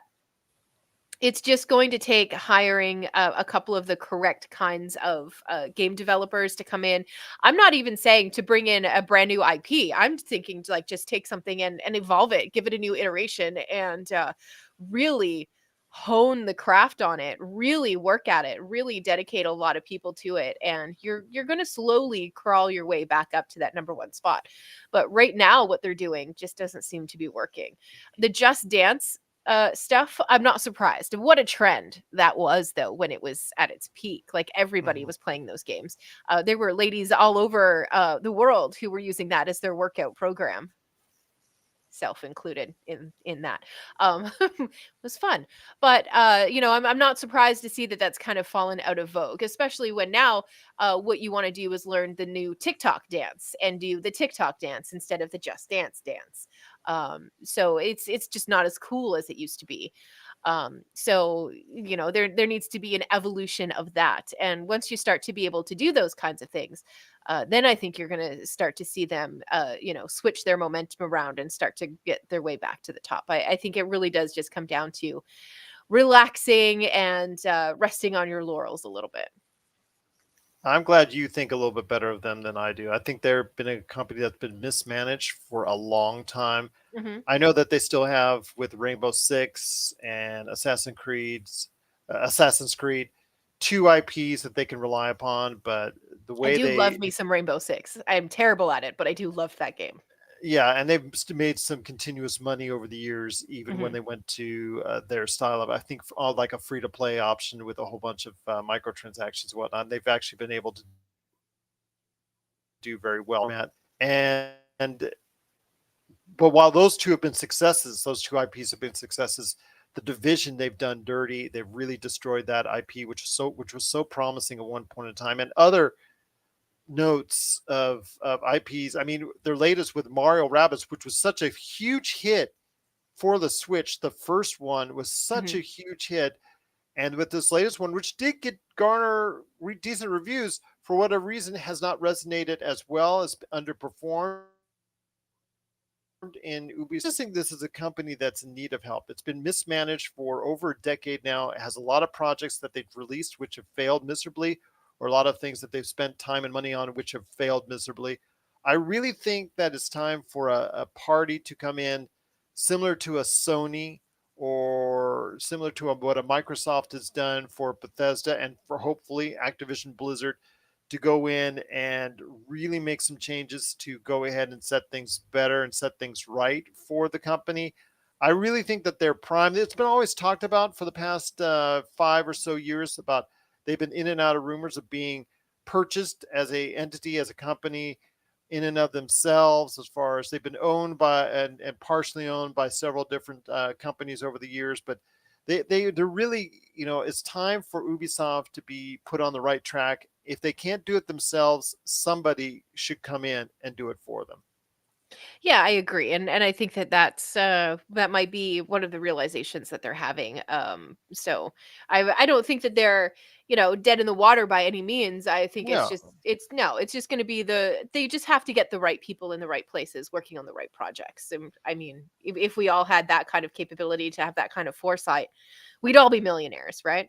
it's just going to take hiring a couple of the correct kinds of game developers to come in. I'm not even saying to bring in a brand new IP. I'm thinking to like just take something and evolve it, give it a new iteration, and really hone the craft on it. Really work at it. Really dedicate a lot of people to it, and you're going to slowly crawl your way back up to that number one spot. But right now, what they're doing just doesn't seem to be working. The Just Dance stuff, I'm not surprised. What a trend that was, though, when it was at its peak. Like everybody Mhm. was playing those games. There were ladies all over the world who were using that as their workout program, self included in that. It was fun, but I'm not surprised to see that that's kind of fallen out of vogue, especially when now what you want to do is learn the new TikTok dance and do the TikTok dance instead of the Just Dance dance. So it's just not as cool as it used to be. So there needs to be an evolution of that, and once you start to be able to do those kinds of things, then I think you're going to start to see them, switch their momentum around and start to get their way back to the top. I think it really does just come down to relaxing and resting on your laurels a little bit. I'm glad you think a little bit better of them than I do. I think they've been a company that's been mismanaged for a long time. Hmm. I know that they still have, with Rainbow Six and Assassin's Creed, 2 IPs that they can rely upon, but the I way do love they, me some Rainbow Six. I'm terrible at it, but I do love that game. yeah, and they've made some continuous money over the years, even when Hmm. they went to their style of, I think, like a free to play option with a whole bunch of microtransactions and whatnot. And they've actually been able to do very well, Matt. And but while those two have been successes, those 2 IPs have been successes. The division, they've done dirty. They've really destroyed that IP, which was so promising at one point in time. And other notes of IPs. I mean, their latest with Mario Rabbids, which was such a huge hit for the Switch. The first one was such Hmm. a huge hit, and with this latest one, which did garner decent reviews, for whatever reason, has not resonated as well, as underperformed in Ubisoft. I just think this is a company that's in need of help. It's been mismanaged for over a decade now. It has a lot of projects that they've released which have failed miserably, or a lot of things that they've spent time and money on which have failed miserably. I really think that it's time for a party to come in, similar to a Sony or for similar to what a Microsoft has done for Bethesda and for hopefully Activision Blizzard to go in and really make some changes to go ahead and set things better and set things right for the company. I really think that they're prime. It's been always talked about for the past 5 or so years about they've been in and out of rumors of being purchased as a entity, as a company in and of themselves, as far as they've been owned by and partially owned by several different companies over the years. But they're really, it's time for Ubisoft to be put on the right track. If they can't do it themselves, somebody should come in and do it for them. Yeah, I agree, and I think that that might be one of the realizations that they're having. So I don't think that they're dead in the water by any means. I think it's Yeah, just it's no, it's just going to be they just have to get the right people in the right places working on the right projects. And I mean, if we all had that kind of capability to have that kind of foresight, we'd all be millionaires, right?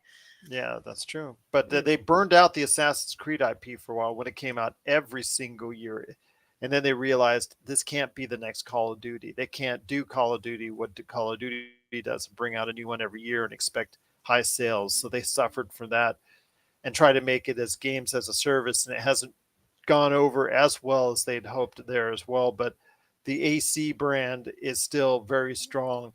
yeah, that's true. But Mm. they burned out the Assassin's Creed IP for a while when it came out every single year. And then they realized this can't be the next Call of Duty. They can't do Call of Duty what Call of Duty does, bring out a new one every year and expect high sales. So they suffered for that and try to make it as games as a service. And it hasn't gone over as well as they'd hoped there as well. But the AC brand is still very strong.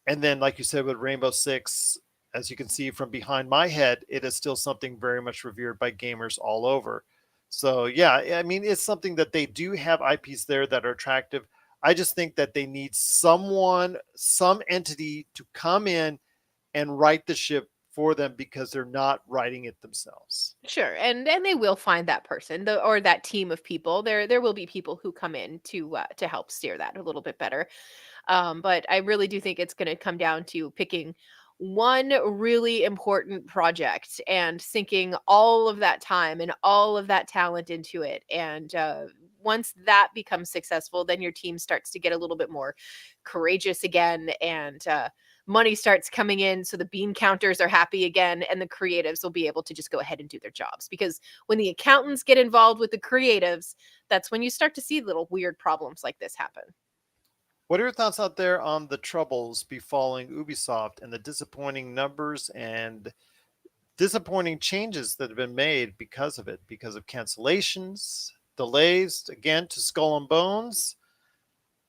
And then, like you said, with Rainbow Six, as you can see from behind my head, it is still something very much revered by gamers all over. So, yeah, I mean, it's something that they do have IPs there that are attractive. I just think that they need someone, some entity to come in and right the ship for them because they're not writing it themselves. Sure, and they will find that person, or that team of people. There will be people who come in to help steer that a little bit better. But I really do think it's going to come down to picking one really important project and sinking all of that time and all of that talent into it. And once that becomes successful, then your team starts to get a little bit more courageous again, and money starts coming in. So the bean counters are happy again, and the creatives will be able to just go ahead and do their jobs. Because when the accountants get involved with the creatives, that's when you start to see little weird problems like this happen. What are your thoughts out there on the troubles befalling Ubisoft and the disappointing numbers and disappointing changes that have been made because of it, because of cancellations, delays, again, to Skull and Bones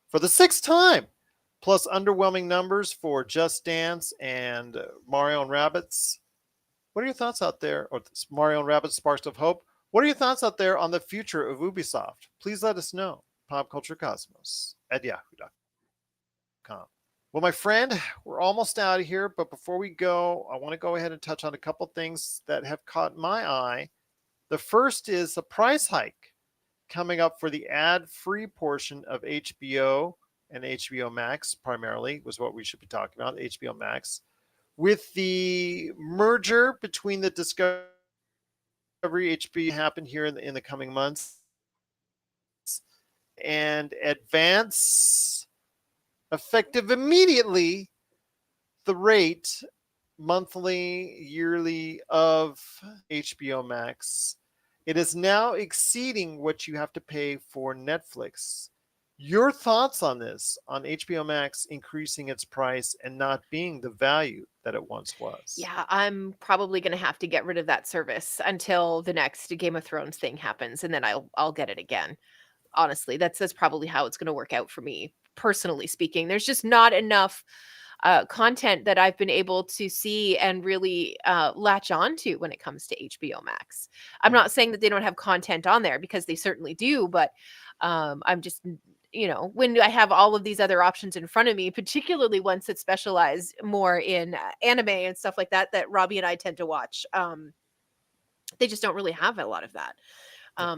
for the sixth time, plus underwhelming numbers for Just Dance and Mario and Rabbits? What are your thoughts out there? Or Mario and Rabbits Sparks of Hope? What are your thoughts out there on the future of Ubisoft? Please let us know. Popculturecosmos at yahoo.com. Well, my friend, we're almost out of here, but before we go, I want to go ahead and touch on a couple things that have caught my eye. The first is a price hike coming up for the ad-free portion of HBO and HBO Max, primarily, was what we should be talking about, HBO Max. With the merger between the Discovery HBO happen here in the coming months, and advance effective immediately the rate monthly, yearly of HBO Max. It is now exceeding what you have to pay for Netflix. Your thoughts on this, on HBO Max increasing its price and not being the value that it once was? Yeah, I'm probably gonna have to get rid of that service until the next Game of Thrones thing happens, and then I'll get it again. Honestly, that's probably how it's gonna work out for me, personally speaking. There's just not enough content that I've been able to see and really latch on to when it comes to HBO Max. I'm Mhm. not saying that they don't have content on there, because they certainly do, but I'm just when I have all of these other options in front of me, particularly ones that specialize more in anime and stuff like that, that Robbie and I tend to watch. They just don't really have a lot of that.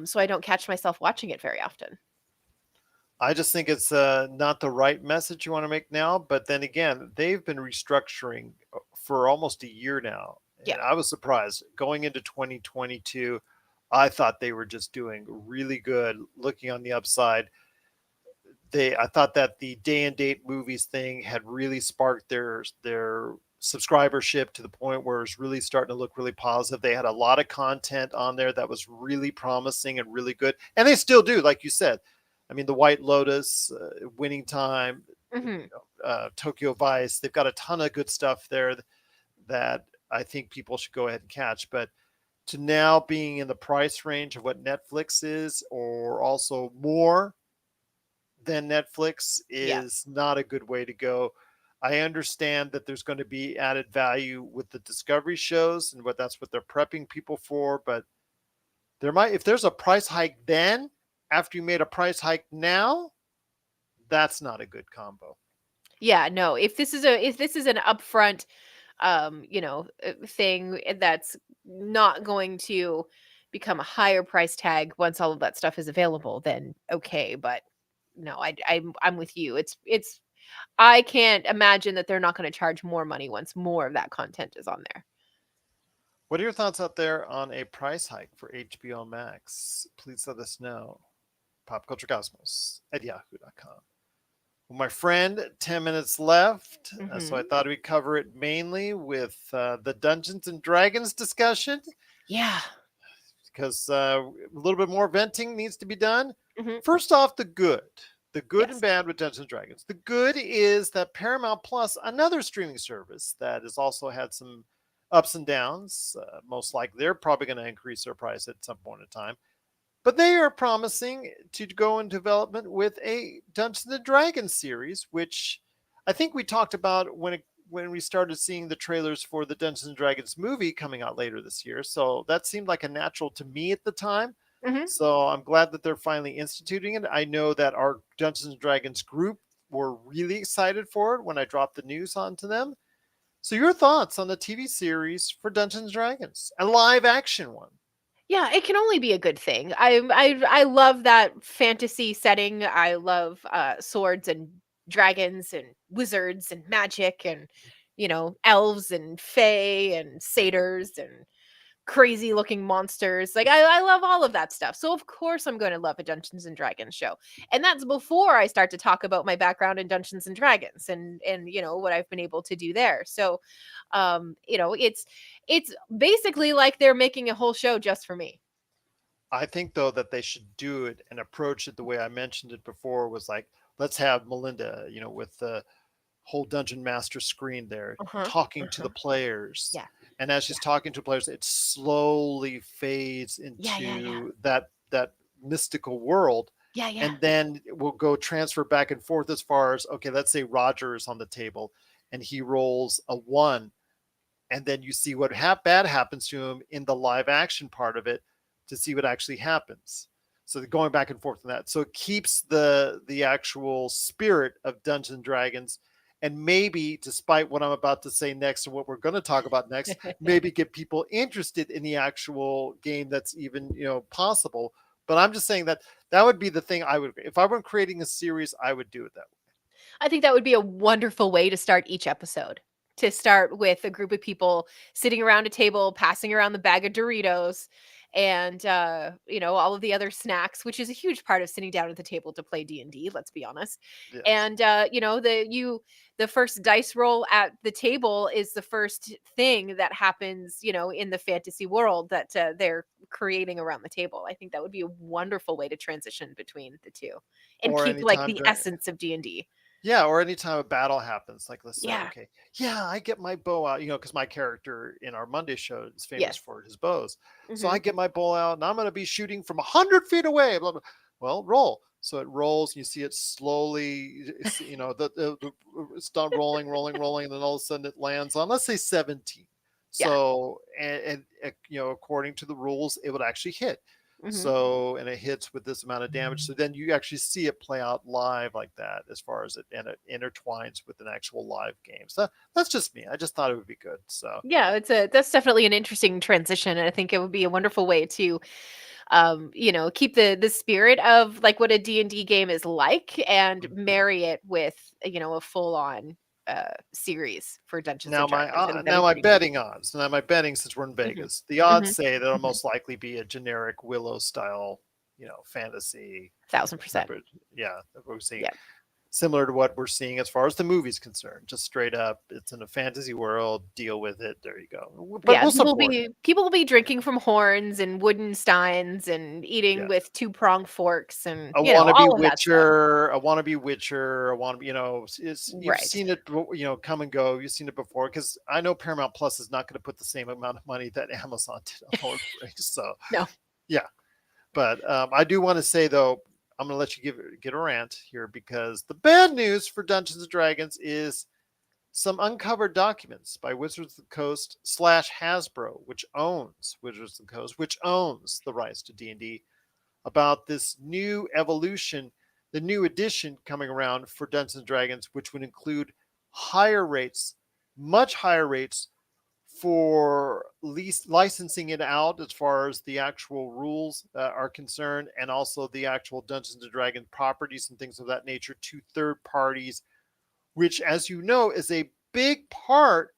So I don't catch myself watching it very often. I just think it's not the right message you want to make now. But then again, they've been restructuring for almost a year now. Yeah. And I was surprised going into 2022. I thought they were just doing really good, looking on the upside. I thought that the day and date movies thing had really sparked their subscribership to the point where it's really starting to look really positive. They had a lot of content on there that was really promising and really good, and they still do, like you said. I mean, the White Lotus, Winning Time, Hmm. Tokyo Vice. They've got a ton of good stuff there that I think people should go ahead and catch. But to now being in the price range of what Netflix is, or also more than Netflix, Yeah. is not a good way to go. I understand that there's going to be added value with the Discovery shows and that's what they're prepping people for, but if there's a price hike then after you made a price hike now, that's not a good combo. Yeah, no. If this is an upfront thing that's not going to become a higher price tag once all of that stuff is available, then okay, but no, I'm with you. It's I can't imagine that they're not going to charge more money once more of that content is on there. What are your thoughts out there on a price hike for HBO Max? Please let us know. PopCultureCosmos at yahoo.com. Well, my friend, 10 minutes left. So I thought we'd cover it mainly with the Dungeons and Dragons discussion. Yeah. Because a little bit more venting needs to be done. Mhm. First off, the good. The good and Yes. bad with Dungeons and Dragons. The good is that Paramount Plus, another streaming service that has also had some ups and downs, most likely they're probably going to increase their price at some point in time. But they are promising to go in development with a Dungeons and Dragons series, which I think we talked about when we started seeing the trailers for the Dungeons and Dragons movie coming out later this year. So that seemed like a natural to me at the time. Mhm. So I'm glad that they're finally instituting it. I know that our Dungeons and Dragons group were really excited for it when I dropped the news onto them. So your thoughts on the TV series for Dungeons and Dragons, a live action one? Yeah, it can only be a good thing. I love that fantasy setting. I love swords and dragons and wizards and magic and elves and fae and satyrs and crazy looking monsters. Like I love all of that stuff. So of course I'm going to love a Dungeons and Dragons show. And that's before I start to talk about my background in Dungeons and Dragons and what I've been able to do there. So it's basically like they're making a whole show just for me. I think though that they should do it and approach it the way I mentioned it before, was like, let's have Melinda, with the whole dungeon master screen there Uh-huh. talking to Uh-huh. the players. Yeah. And as she's Yeah. talking to players, it slowly fades Yeah, yeah, yeah. into that mystical world. Yeah, yeah. And then it will go transfer back and forth as far as, okay, let's say Roger is on the table and he rolls a 1, and then you see what bad happens to him in the live action part of it to see what actually happens. So they're going back and forth on that. So it keeps the actual spirit of Dungeons and Dragons, and maybe, despite what I'm about to say next and what we're going to talk about next, maybe get people interested in the actual game that's even possible. But I'm just saying that would be the thing I would, if I were creating a series, I would do it that way. I think that would be a wonderful way to start each episode. To start with a group of people sitting around a table, passing around the bag of Doritos and all of the other snacks, which is a huge part of sitting down at the table to play D&D, let's be honest. Yes. And the first dice roll at the table is the first thing that happens, in the fantasy world that they're creating around the table. I think that would be a wonderful way to transition between the two and Or keep like anytime the during, essence of D&D. yeah, or anytime a battle happens, like let's say, Yeah. okay, yeah, I get my bow out, because my character in our Monday show is famous Yes. for his bows. So I Mhm. get my bow out and I'm going to be shooting from 100 feet away. Blah, blah. Well, roll. So it rolls and you see it slowly, it's done rolling, rolling, rolling. And then all of a sudden it lands on, let's say 17. Yeah. So, and according to the rules, it would actually hit. Mhm. So, and it hits with this amount of damage. So then you actually see it play out live like that, as far as and it intertwines with an actual live game. So that's just me. I just thought it would be good. So Yeah, that's definitely an interesting transition, and I think it would be a wonderful way to keep the spirit of like what a D&D game is like and marry it with a full on series for Dungeons and Dragons. I think that'd now be my pretty neat. betting odds. Now my betting, since we're in Mhm. Vegas, the odds Mhm. say that it'll Mhm. most likely be a generic Willow style, fantasy type 1000%. of, yeah, that we're seeing. Yeah. similar to what we're seeing as far as the movie's concerned. Just straight up, it's in a fantasy world. Deal with it. There you go. But Yeah, we'll support. people will be drinking from horns and wooden steins and eating Yeah. with two-pronged forks and, A all wannabe of that stuff. Witcher, a wannabe Witcher, a wannabe, you've Right. seen it, come and go. You've seen it before because I know Paramount Plus is not going to put the same amount of money that Amazon did on Lord of the Rings. So, No. yeah. But I do want to say, though, I'm going to let you get a rant here because the bad news for Dungeons and Dragons is some uncovered documents by Wizards of the Coast / Hasbro, which owns Wizards of the Coast, which owns the rights to D&D, about this new evolution, the new edition coming around for Dungeons and Dragons, which would include higher rates, much higher rates for licensing it out as far as the actual rules are concerned, and also the actual Dungeons and Dragons properties and things of that nature to third parties, which, as you know, is a big part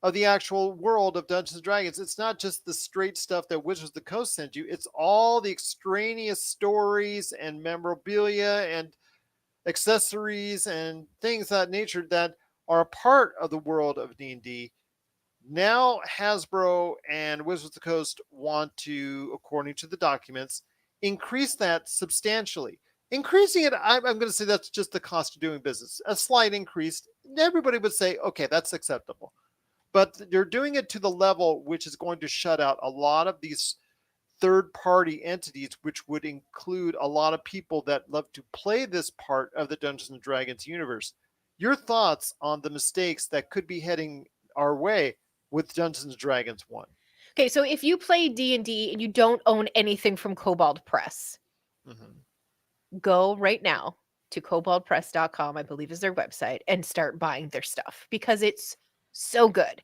of the actual world of Dungeons and Dragons. It's not just the straight stuff that Wizards of the Coast sent you. It's all the extraneous stories and memorabilia and accessories and things of that nature that are a part of the world of D&D. Now Hasbro and Wizards of the Coast want to, according to the documents, increase that substantially. Increasing it, I'm going to say that's just the cost of doing business. A slight increase. Everybody would say, okay, that's acceptable. But they're doing it to the level which is going to shut out a lot of these third party entities, which would include a lot of people that love to play this part of the Dungeons and Dragons universe. Your thoughts on the mistakes that could be heading our way with Dungeons and Dragons 1? Okay, so if you play D&D and you don't own anything from Kobold Press, go right now to koboldpress.com, I believe is their website, and start buying their stuff because it's so good.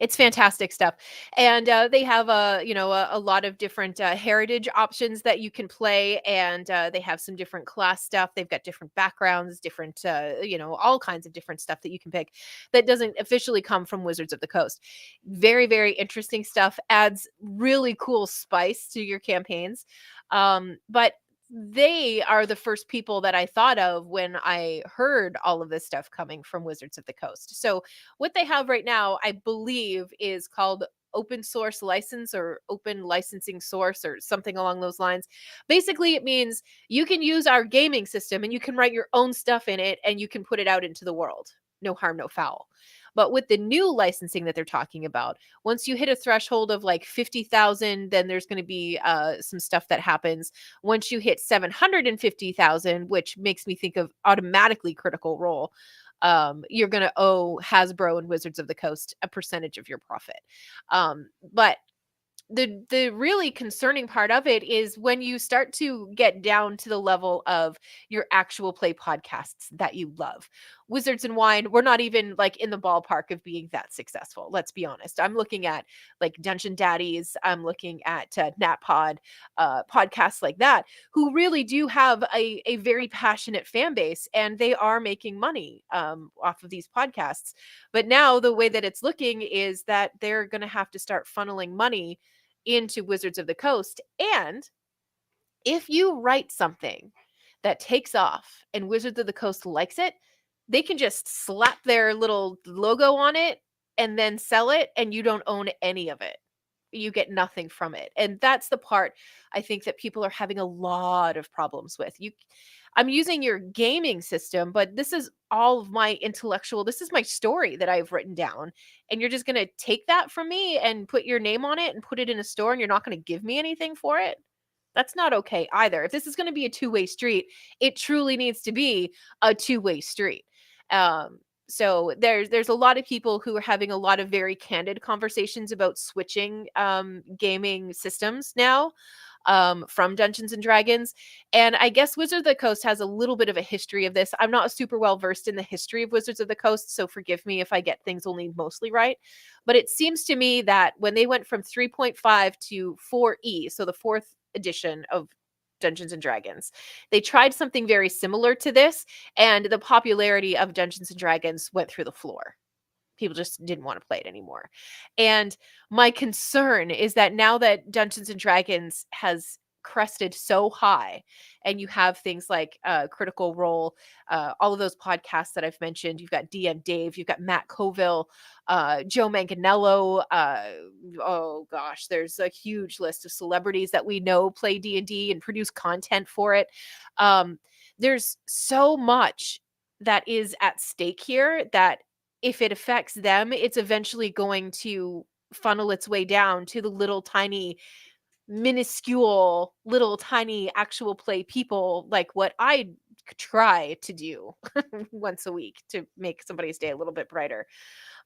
It's fantastic stuff. And they have a lot of different heritage options that you can play, and they have some different class stuff. They've got different backgrounds, different all kinds of different stuff that you can pick that doesn't officially come from Wizards of the Coast. Very, very interesting stuff. Adds really cool spice to your campaigns. But they are the first people that I thought of when I heard all of this stuff coming from Wizards of the Coast. So what they have right now, I believe, is called open source license or open licensing source or something along those lines. Basically, it means you can use our gaming system and you can write your own stuff in it and you can put it out into the world. No harm, no foul. But with the new licensing that they're talking about, once you hit a threshold of like 50,000, then there's going to be some stuff that happens. Once you hit 750,000, which makes me think of automatically Critical Role, you're going to owe Hasbro and Wizards of the Coast a percentage of your profit. But the really concerning part of it is when you start to get down to the level of your actual play podcasts that you love. Wizards and Wine, we're not even like in the ballpark of being that successful. Let's be honest. I'm looking at like Dungeon Daddies. I'm looking at NatPod, podcasts like that, who really do have a very passionate fan base, and they are making money off of these podcasts. But now the way that it's looking is that they're going to have to start funneling money into Wizards of the Coast. And if you write something that takes off and Wizards of the Coast likes it, they can just slap their little logo on it and then sell it, and you don't own any of it. You get nothing from it. And that's the part I think that people are having a lot of problems with. I'm using your gaming system, but this is all of my this is my story that I've written down. And you're just going to take that from me and put your name on it and put it in a store, and you're not going to give me anything for it? That's not okay either. If this is going to be a two-way street, it truly needs to be a two-way street. So there's a lot of people who are having a lot of very candid conversations about switching gaming systems now from Dungeons and Dragons. And I guess Wizards of the Coast has a little bit of a history of this. I'm not super well versed in the history of Wizards of the Coast, so forgive me if I get things only mostly right. But it seems to me that when they went from 3.5 to 4E, so the fourth edition of Dungeons and Dragons, they tried something very similar to this, and the popularity of Dungeons and Dragons went through the floor. People just didn't want to play it anymore. And my concern is that now that Dungeons and Dragons has crested so high, and you have things like Critical Role, all of those podcasts that I've mentioned. You've got DM Dave, you've got Matt Colville, Joe Manganiello. Oh gosh, there's a huge list of celebrities that we know play D&D and produce content for it. There's so much that is at stake here that if it affects them, it's eventually going to funnel its way down to the little tiny minuscule little tiny actual play people, like what I try to do once a week to make somebody's day a little bit brighter.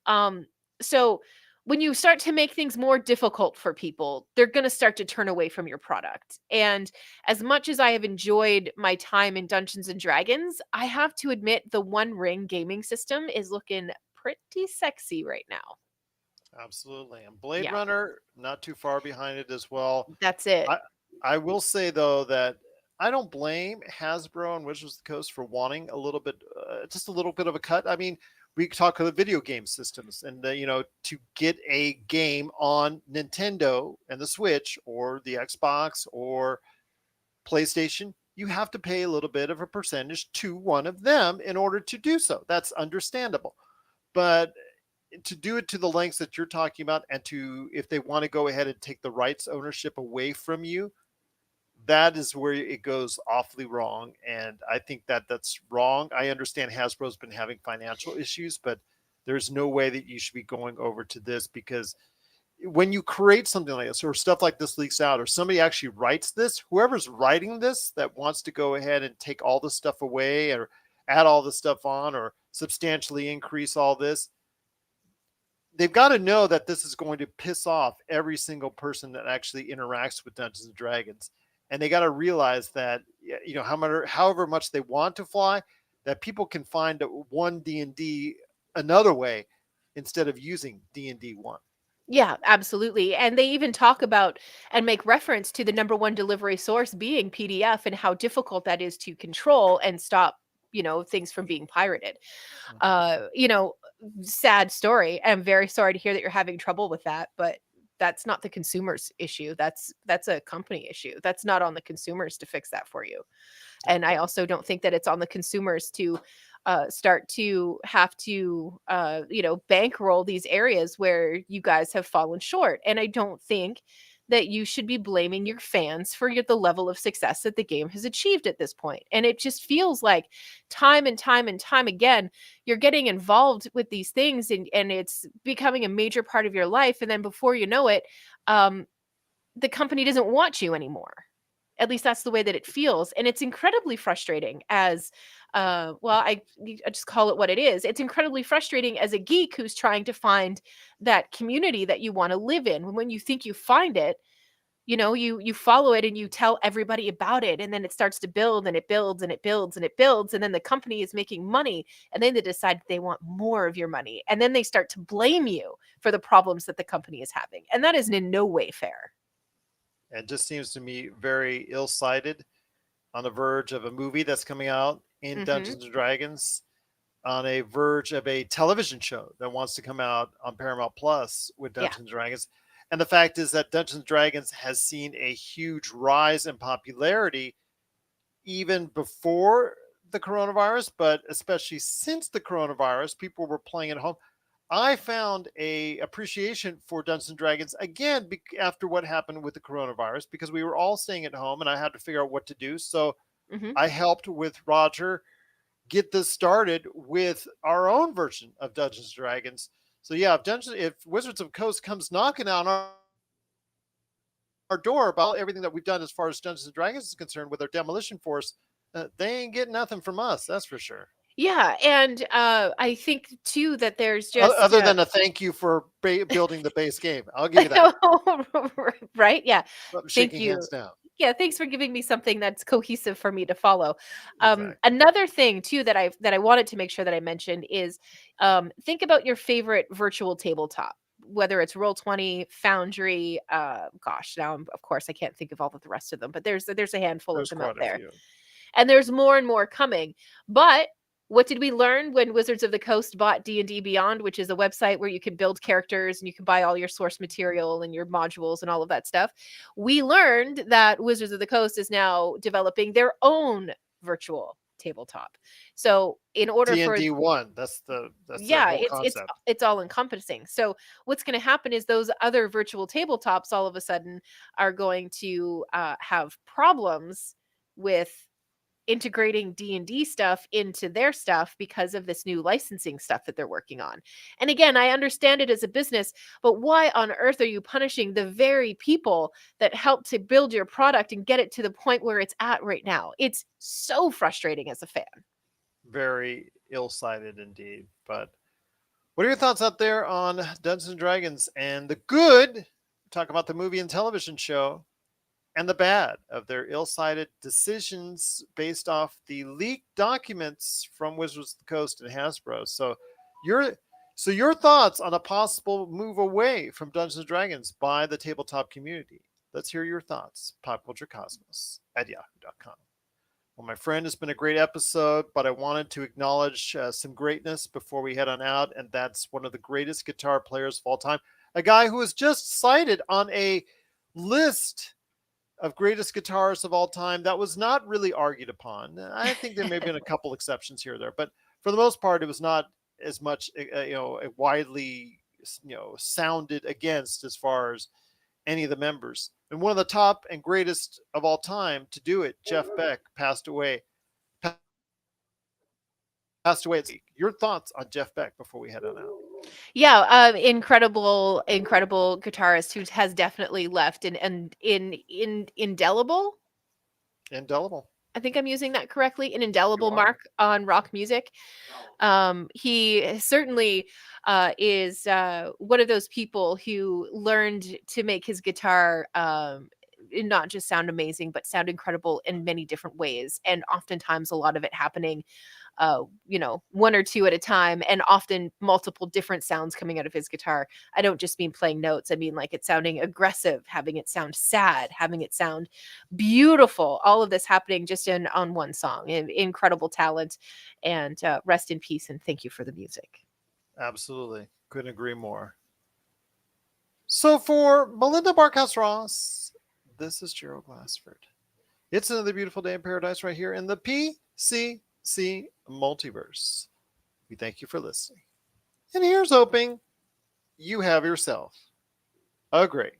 um so when you start to make things more difficult for people, they're going to start to turn away from your product. And as much as I have enjoyed my time in Dungeons and Dragons, I have to admit the One Ring gaming system is looking pretty sexy right now. Absolutely. And Blade Yeah, Runner, not too far behind it as well. that's it. I I will say though that I don't blame Hasbro and Wizards of the Coast for wanting a little bit, just a little bit of a cut. I mean, we talk of the video game systems, and to get a game on Nintendo and the Switch or the Xbox or PlayStation, you have to pay a little bit of a percentage to one of them in order to do so. That's understandable. But to do it to the lengths that you're talking about, and to, if they want to go ahead and take the rights ownership away from you, that is where it goes awfully wrong. And I think that that's wrong. I understand Hasbro's been having financial issues, but there's no way that you should be going over to this, because when you create something like this, or stuff like this leaks out, or somebody actually writes this, whoever's writing this that wants to go ahead and take all this stuff away or add all this stuff on or substantially increase all this, they've got to know that this is going to piss off every single person that actually interacts with Dungeons and Dragons. And they got to realize that, however much they want to fly, that people can find one D&D another way instead of using D&D one. Yeah, absolutely. And they even talk about and make reference to the number one delivery source being PDF and how difficult that is to control and stop, things from being pirated. You know, sad story. I'm very sorry to hear that you're having trouble with that, but that's not the consumer's issue. That's a company issue. That's not on the consumers to fix that for you. And I also don't think that it's on the consumers to start to have to bankroll these areas where you guys have fallen short. And I don't think that you should be blaming your fans for the level of success that the game has achieved at this point. And it just feels like time and time and time again, you're getting involved with these things, and it's becoming a major part of your life. And then before you know it, the company doesn't want you anymore. At least that's the way that it feels. And it's incredibly frustrating as, I just call it what it is. It's incredibly frustrating as a geek who's trying to find that community that you want to live in. When you think you find it, you follow it and you tell everybody about it. And then it starts to build and it builds and it builds and it builds. And then the company is making money. And then they decide they want more of your money. And then they start to blame you for the problems that the company is having. And that is in no way fair. And just seems to me very ill-sighted, on the verge of a movie that's coming out in Dungeons and Dragons, on a verge of a television show that wants to come out on Paramount Plus with Dungeons and Dragons. And the fact is that Dungeons and Dragons has seen a huge rise in popularity even before the coronavirus, but especially since the coronavirus, people were playing at home. I found a appreciation for Dungeons and Dragons again after what happened with the coronavirus, because we were all staying at home and I had to figure out what to do. So I helped with Roger get this started with our own version of Dungeons and Dragons. So yeah, if Wizards of the Coast comes knocking on our door about everything that we've done as far as Dungeons and Dragons is concerned with our demolition force, they ain't getting nothing from us. That's for sure. Yeah, and I think too that there's just other than a thank you for building the base game. I'll give you that. Right? Yeah. But Thank shaking you. hands down. Yeah, thanks for giving me something that's cohesive for me to follow. Exactly. Another thing too that I wanted to make sure that I mentioned is think about your favorite virtual tabletop, whether it's Roll20, Foundry. Gosh, now of course I can't think of all of the rest of them, but there's a handful of them out there, and there's more and more coming. But What did we learn when Wizards of the Coast bought D&D Beyond, which is a website where you can build characters and you can buy all your source material and your modules and all of that stuff? We learned that Wizards of the Coast is now developing their own virtual tabletop. So in order for D&D 1, that's their yeah, whole it's concept. it's all encompassing. So what's going to happen is those other virtual tabletops all of a sudden are going to have problems with integrating D&D stuff into their stuff because of this new licensing stuff that they're working on. And again, I understand it as a business, but why on earth are you punishing the very people that helped to build your product and get it to the point where it's at right now? It's so frustrating as a fan. Very ill-sighted indeed. But what are your thoughts out there on Dungeons and Dragons and the good? Talk about the movie and television show, and the bad of their ill-sighted decisions based off the leaked documents from Wizards of the Coast and Hasbro. Your your thoughts on a possible move away from Dungeons and Dragons by the tabletop community. Let's hear your thoughts. popculturecosmos@yahoo.com. Well, my friend, it's been a great episode, but I wanted to acknowledge some greatness before we head on out, and that's one of the greatest guitar players of all time, a guy who was just cited on a list of greatest guitarists of all time that was not really argued upon. I think there may have been a couple exceptions here or there, but for the most part, it was not as much, widely, sounded against as far as any of the members. And one of the top and greatest of all time to do it, Jeff Beck, passed away. Your thoughts on Jeff Beck before we head on out? Yeah, incredible guitarist who has definitely left and in indelible. Indelible. I think I'm using that correctly. An indelible You are. mark on rock music. He certainly is one of those people who learned to make his guitar not just sound amazing, but sound incredible in many different ways. And oftentimes, a lot of it happening one or two at a time, and often multiple different sounds coming out of his guitar. I don't just mean playing notes. I mean like it sounding aggressive, having it sound sad, having it sound beautiful. All of this happening just on one song. Incredible talent, and rest in peace. And thank you for the music. Absolutely. Couldn't agree more. So for Melinda Barkhouse Ross, this is Gerald Glassford. It's another beautiful day in paradise right here in the PCC Multiverse. We thank you for listening. And here's hoping you have yourself a great